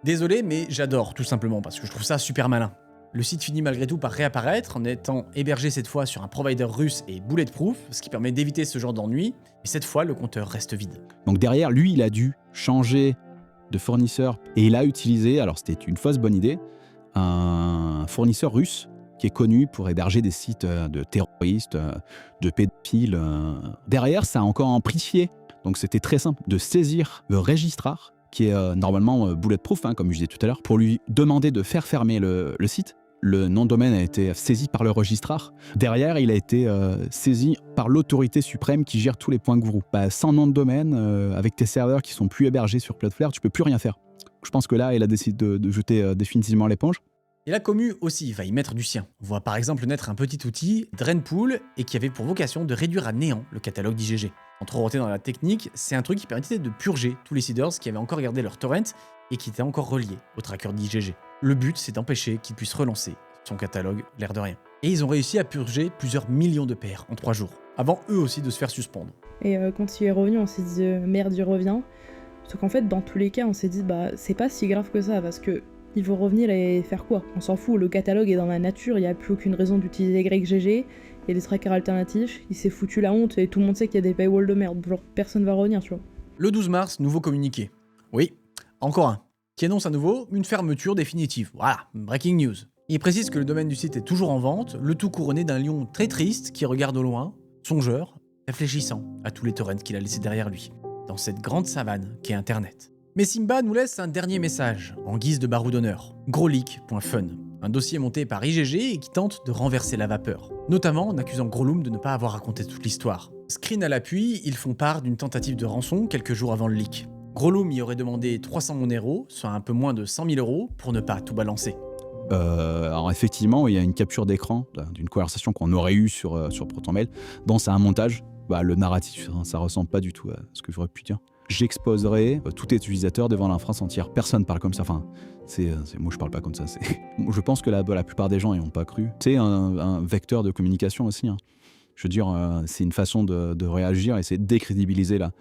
Désolé, mais j'adore tout simplement parce que je trouve ça super malin. Le site finit malgré tout par réapparaître en étant hébergé cette fois sur un provider russe et bulletproof, ce qui permet d'éviter ce genre d'ennui, mais cette fois le compteur reste vide. Donc derrière, lui, il a dû changer de fournisseur et il a utilisé, alors c'était une fausse bonne idée, un fournisseur russe qui est connu pour héberger des sites de terroristes, de pédophiles. Derrière, ça a encore amplifié, donc c'était très simple de saisir le registrar qui est normalement bulletproof, hein, comme je disais tout à l'heure, pour lui demander de faire fermer le site. Le nom de domaine a été saisi par le registrar. Derrière, il a été saisi par l'autorité suprême qui gère tous les points guru. Sans nom de domaine, avec tes serveurs qui sont plus hébergés sur Cloudflare, tu peux plus rien faire. Je pense que là, il a décidé de jeter définitivement l'éponge. Et la commu aussi va y mettre du sien. On voit par exemple naître un petit outil, Drainpool, et qui avait pour vocation de réduire à néant le catalogue d'IGG. Sans trop rentrer dans la technique, c'est un truc qui permettait de purger tous les seeders qui avaient encore gardé leur torrent et qui étaient encore reliés au tracker d'IGG. Le but, c'est d'empêcher qu'ils puissent relancer son catalogue, l'air de rien. Et ils ont réussi à purger plusieurs millions de PR en 3 jours, avant eux aussi de se faire suspendre. Et quand il est revenu, on s'est dit merde, il revient. Sauf qu'en fait, dans tous les cas, on s'est dit c'est pas si grave que ça, parce que ils vont revenir et faire quoi? On s'en fout, le catalogue est dans la nature, il n'y a plus aucune raison d'utiliser YGG, il y a des trackers alternatifs, il s'est foutu la honte et tout le monde sait qu'il y a des paywalls de merde, genre personne va revenir, tu vois. Le 12 mars, nouveau communiqué. Oui, encore un, qui annonce à nouveau une fermeture définitive. Voilà, breaking news. Il précise que le domaine du site est toujours en vente, le tout couronné d'un lion très triste qui regarde au loin, songeur, réfléchissant à tous les torrents qu'il a laissés derrière lui, dans cette grande savane qu'est Internet. Mais Simba nous laisse un dernier message, en guise de barreau d'honneur. Growleak.fun, un dossier monté par IGG et qui tente de renverser la vapeur. Notamment en accusant Growloom de ne pas avoir raconté toute l'histoire. Screen à l'appui, ils font part d'une tentative de rançon quelques jours avant le leak. Growloom y aurait demandé 300 Monero, soit un peu moins de 100 000 € pour ne pas tout balancer. Alors effectivement, il y a une capture d'écran d'une conversation qu'on aurait eue sur ProtonMail. Bon, c'est un montage. Le narratif, ça ressemble pas du tout à ce que j'aurais pu dire. J'exposerai tout utilisateur devant la France entière. Personne parle comme ça. Enfin, moi je parle pas comme ça. Je pense que la plupart des gens n'y ont pas cru. C'est un vecteur de communication aussi. Hein. Je veux dire, c'est une façon de réagir et c'est de décrédibiliser la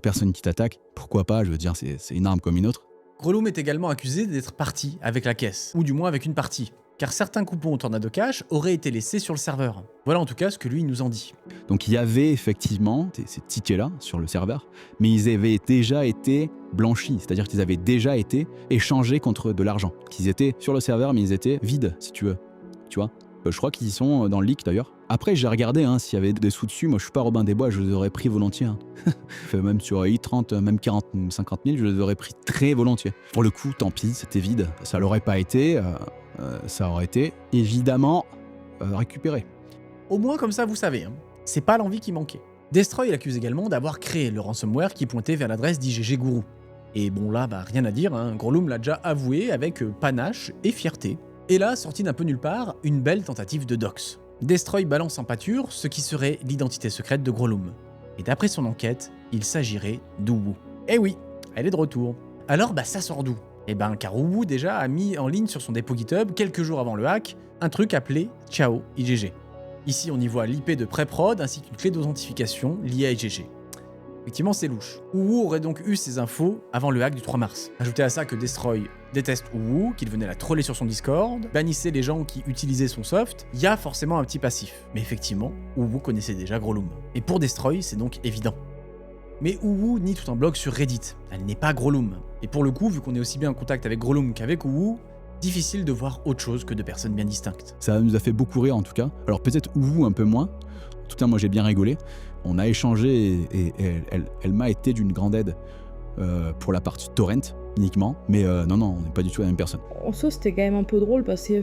personne qui t'attaque. Pourquoi pas? Je veux dire, c'est une arme comme une autre. Growloom est également accusé d'être parti avec la caisse, ou du moins avec une partie, car certains coupons Tornado Cash auraient été laissés sur le serveur. Voilà en tout cas ce que lui nous en dit. Donc il y avait effectivement ces tickets-là sur le serveur, mais ils avaient déjà été blanchis, c'est-à-dire qu'ils avaient déjà été échangés contre de l'argent. Qu'ils étaient sur le serveur, mais ils étaient vides, si tu veux. Tu vois ? Je crois qu'ils y sont dans le leak d'ailleurs. Après, j'ai regardé s'il y avait des sous dessus. Moi, je suis pas Robin des Bois, je les aurais pris volontiers. Même sur i30, même 40, 50 000, je les aurais pris très volontiers. Pour le coup, tant pis, c'était vide. Ça l'aurait pas été. Ça aurait été évidemment récupéré. Au moins, comme ça, vous savez, c'est pas l'envie qui manquait. Destroy l'accuse également d'avoir créé le ransomware qui pointait vers l'adresse d'IGG Guru. Et bon, là, rien à dire. Growloom l'a déjà avoué avec panache et fierté. Et là, sorti d'un peu nulle part, une belle tentative de dox. Destroy balance en pâture ce qui serait l'identité secrète de Growloom. Et d'après son enquête, il s'agirait d'Uwu. Eh oui, elle est de retour. Alors ça sort d'où? Car Uwu déjà a mis en ligne sur son dépôt GitHub, quelques jours avant le hack, un truc appelé Ciao IGG. Ici on y voit l'IP de pré-prod ainsi qu'une clé d'authentification liée à IGG. Effectivement, c'est louche. Uwu aurait donc eu ces infos avant le hack du 3 mars. Ajoutez à ça que Destroy déteste Uwu, qu'il venait la troller sur son Discord, bannissait les gens qui utilisaient son soft, il y a forcément un petit passif. Mais effectivement, Uwu connaissait déjà Grolum. Et pour Destroy, c'est donc évident. Mais Uwu nie tout un blog sur Reddit. Elle n'est pas Grolum. Et pour le coup, vu qu'on est aussi bien en contact avec Grolum qu'avec Uwu, difficile de voir autre chose que deux personnes bien distinctes. Ça nous a fait beaucoup rire en tout cas. Alors peut-être Uwu un peu moins. En tout cas, moi j'ai bien rigolé. On a échangé et elle m'a été d'une grande aide pour la partie torrent uniquement. Mais non, on n'est pas du tout la même personne. En soi, c'était quand même un peu drôle parce que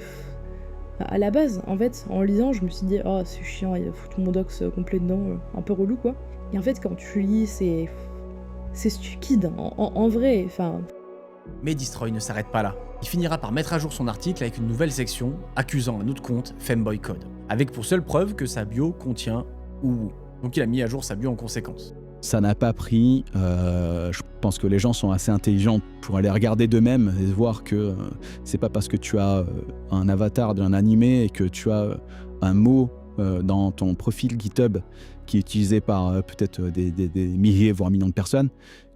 à la base, en fait, en lisant, je me suis dit « Oh, c'est chiant, il a foutu mon docs complet dedans, un peu relou quoi ». Et en fait, quand tu lis, c'est stupide, en vrai, enfin... Mais Destroy ne s'arrête pas là. Il finira par mettre à jour son article avec une nouvelle section accusant un autre compte, Femboy Code, avec pour seule preuve que sa bio contient Uwu. Donc il a mis à jour sa bio en conséquence. Ça n'a pas pris, je pense que les gens sont assez intelligents pour aller regarder d'eux-mêmes et voir que c'est pas parce que tu as un avatar d'un animé et que tu as un mot dans ton profil GitHub qui est utilisé par peut-être des milliers voire millions de personnes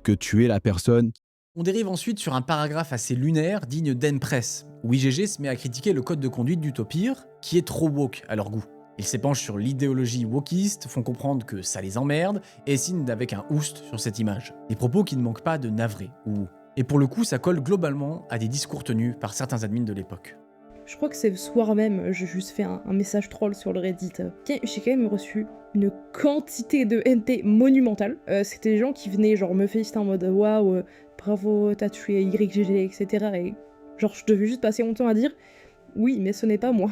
que tu es la personne. On dérive ensuite sur un paragraphe assez lunaire digne d'Enpress, où IGG se met à critiquer le code de conduite d'Utopir, qui est trop woke à leur goût. Ils s'épanchent sur l'idéologie wokiste, font comprendre que ça les emmerde, et signent avec un oust sur cette image. Des propos qui ne manquent pas de navrés, et pour le coup ça colle globalement à des discours tenus par certains admins de l'époque. Je crois que c'est le soir même, j'ai juste fait un message troll sur le Reddit. J'ai quand même reçu une quantité de NT monumentale. C'était des gens qui venaient genre me féliciter en mode waouh, bravo, t'as tué YGG, etc. Et genre je devais juste passer mon temps à dire oui, mais ce n'est pas moi.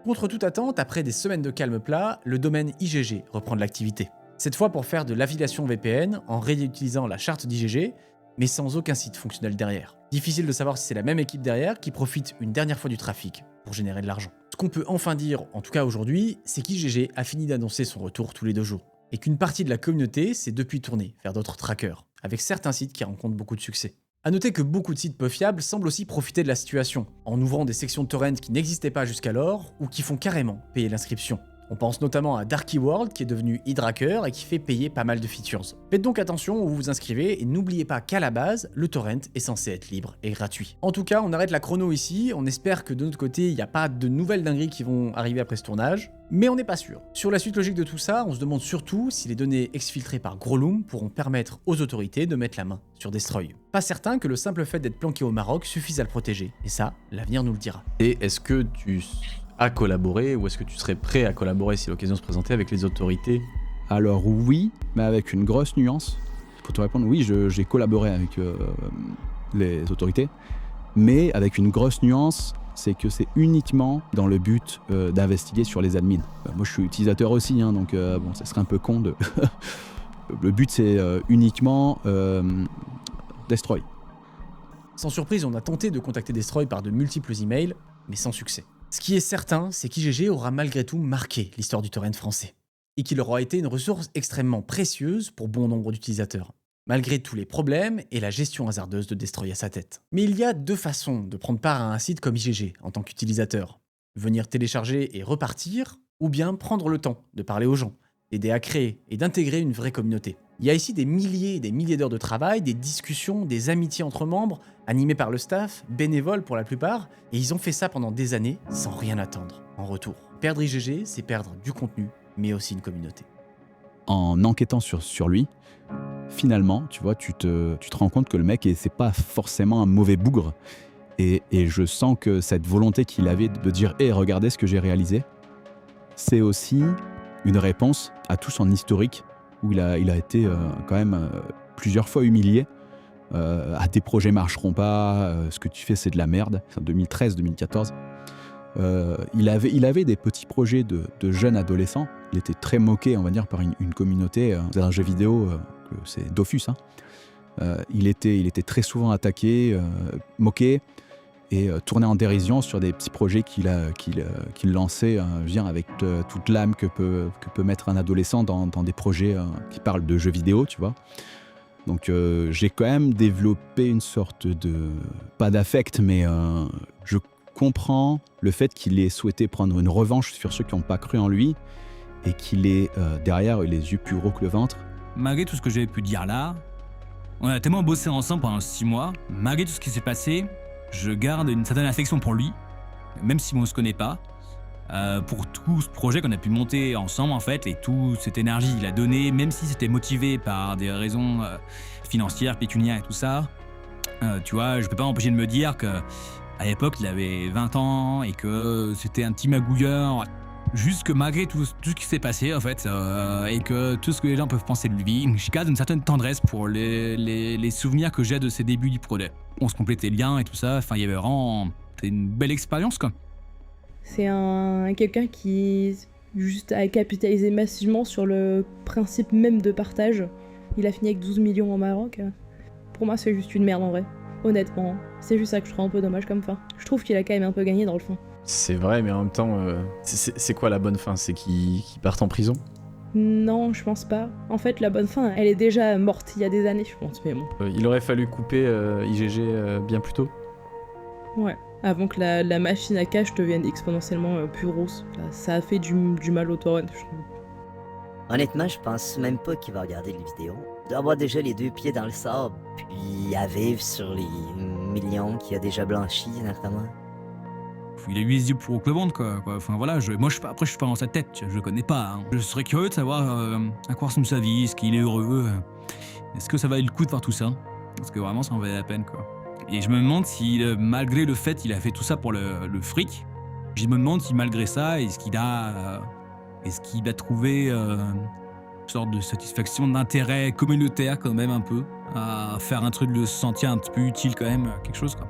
Contre toute attente, après des semaines de calme plat, le domaine IGG reprend de l'activité. Cette fois pour faire de l'affiliation VPN en réutilisant la charte d'IGG, mais sans aucun site fonctionnel derrière. Difficile de savoir si c'est la même équipe derrière qui profite une dernière fois du trafic pour générer de l'argent. Ce qu'on peut enfin dire, en tout cas aujourd'hui, c'est qu'IGG a fini d'annoncer son retour tous les 2 jours, et qu'une partie de la communauté s'est depuis tournée vers d'autres trackers, avec certains sites qui rencontrent beaucoup de succès. A noter que beaucoup de sites peu fiables semblent aussi profiter de la situation, en ouvrant des sections de torrent qui n'existaient pas jusqu'alors, ou qui font carrément payer l'inscription. On pense notamment à Darky World qui est devenu Hydracker et qui fait payer pas mal de features. Faites donc attention où vous vous inscrivez et n'oubliez pas qu'à la base, le torrent est censé être libre et gratuit. En tout cas, on arrête la chrono ici, on espère que de notre côté, il n'y a pas de nouvelles dingueries qui vont arriver après ce tournage, mais on n'est pas sûr. Sur la suite logique de tout ça, on se demande surtout si les données exfiltrées par Grolum pourront permettre aux autorités de mettre la main sur Destroy. Pas certain que le simple fait d'être planqué au Maroc suffise à le protéger, et ça, l'avenir nous le dira. Et est-ce que tu as collaboré ou est-ce que tu serais prêt à collaborer si l'occasion se présentait avec les autorités? Alors oui, mais avec une grosse nuance. Pour te répondre, oui, j'ai collaboré avec les autorités, mais avec une grosse nuance, c'est que c'est uniquement dans le but d'investiguer sur les admins. Moi je suis utilisateur aussi, hein, donc bon, ça serait un peu con de... Le but c'est uniquement Destroy. Sans surprise, on a tenté de contacter Destroy par de multiples emails, mais sans succès. Ce qui est certain, c'est qu'IGG aura malgré tout marqué l'histoire du torrent français, et qu'il aura été une ressource extrêmement précieuse pour bon nombre d'utilisateurs, malgré tous les problèmes et la gestion hasardeuse de Destroy à sa tête. Mais il y a 2 façons de prendre part à un site comme IGG en tant qu'utilisateur. Venir télécharger et repartir, ou bien prendre le temps de parler aux gens, d'aider à créer et d'intégrer une vraie communauté. Il y a ici des milliers et des milliers d'heures de travail, des discussions, des amitiés entre membres, animées par le staff, bénévoles pour la plupart, et ils ont fait ça pendant des années sans rien attendre en retour. Perdre IGG, c'est perdre du contenu, mais aussi une communauté. En enquêtant sur lui, finalement, tu vois, tu te rends compte que le mec, c'est pas forcément un mauvais bougre, et je sens que cette volonté qu'il avait de dire « Hey, regardez ce que j'ai réalisé », c'est aussi une réponse à tout son historique où il a été quand même plusieurs fois humilié. Tes projets marcheront pas, ce que tu fais c'est de la merde. C'est en 2013-2014. Il avait des petits projets de jeunes adolescents. Il était très moqué, on va dire, par une communauté. C'est un jeu vidéo, c'est Dofus. Hein. Il était très souvent attaqué, moqué et tourné en dérision sur des petits projets qu'il lançait avec toute l'âme que peut mettre un adolescent dans des projets qui parlent de jeux vidéo, tu vois. Donc j'ai quand même développé une sorte de... pas d'affect, mais je comprends le fait qu'il ait souhaité prendre une revanche sur ceux qui n'ont pas cru en lui et qu'il ait derrière les yeux plus gros que le ventre malgré tout ce que j'avais pu dire là, on a tellement bossé ensemble pendant 6 mois, malgré tout ce qui s'est passé, je garde une certaine affection pour lui, même si on ne se connaît pas, pour tout ce projet qu'on a pu monter ensemble en fait, et toute cette énergie qu'il a donnée, même si c'était motivé par des raisons financières, pécuniaires et tout ça, tu vois, je peux pas m'empêcher de me dire que à l'époque il avait 20 ans et que c'était un petit magouilleur. Juste que malgré tout ce qui s'est passé en fait, et que tout ce que les gens peuvent penser de lui, je garde une certaine tendresse pour les souvenirs que j'ai de ses débuts du projet. On se complétait le lien et tout ça, enfin il y avait vraiment... C'était une belle expérience quoi. C'est quelqu'un qui juste a capitalisé massivement sur le principe même de partage. Il a fini avec 12 millions au Maroc. Pour moi c'est juste une merde en vrai. Honnêtement, c'est juste ça que je trouve un peu dommage comme fin. Je trouve qu'il a quand même un peu gagné dans le fond. C'est vrai, mais en même temps, c'est quoi la bonne fin? C'est qu'il parte en prison? Non, je pense pas. En fait, la bonne fin, elle est déjà morte il y a des années, je pense, mais bon. Il aurait fallu couper IGG bien plus tôt? Ouais, avant que la machine à cash devienne exponentiellement plus grosse. Ça a fait du mal au torrent, je trouve. Honnêtement, je pense même pas qu'il va regarder les vidéos. Il doit avoir déjà les 2 pieds dans le sable, puis à vivre sur les millions qu'il a déjà blanchis, notamment. Il a eu les yeux pour le ventre quoi. Enfin voilà, moi après je suis pas dans sa tête, je le connais pas. Hein. Je serais curieux de savoir à quoi ressemble sa vie, est-ce qu'il est heureux, est-ce que ça valait le coup de faire tout ça? Parce que vraiment ça en valait la peine quoi. Et je me demande si malgré le fait qu'il a fait tout ça pour le fric, je me demande si malgré ça, est-ce qu'il a trouvé une sorte de satisfaction, d'intérêt communautaire quand même un peu, à faire un truc de se sentir un petit peu utile quand même, quelque chose quoi.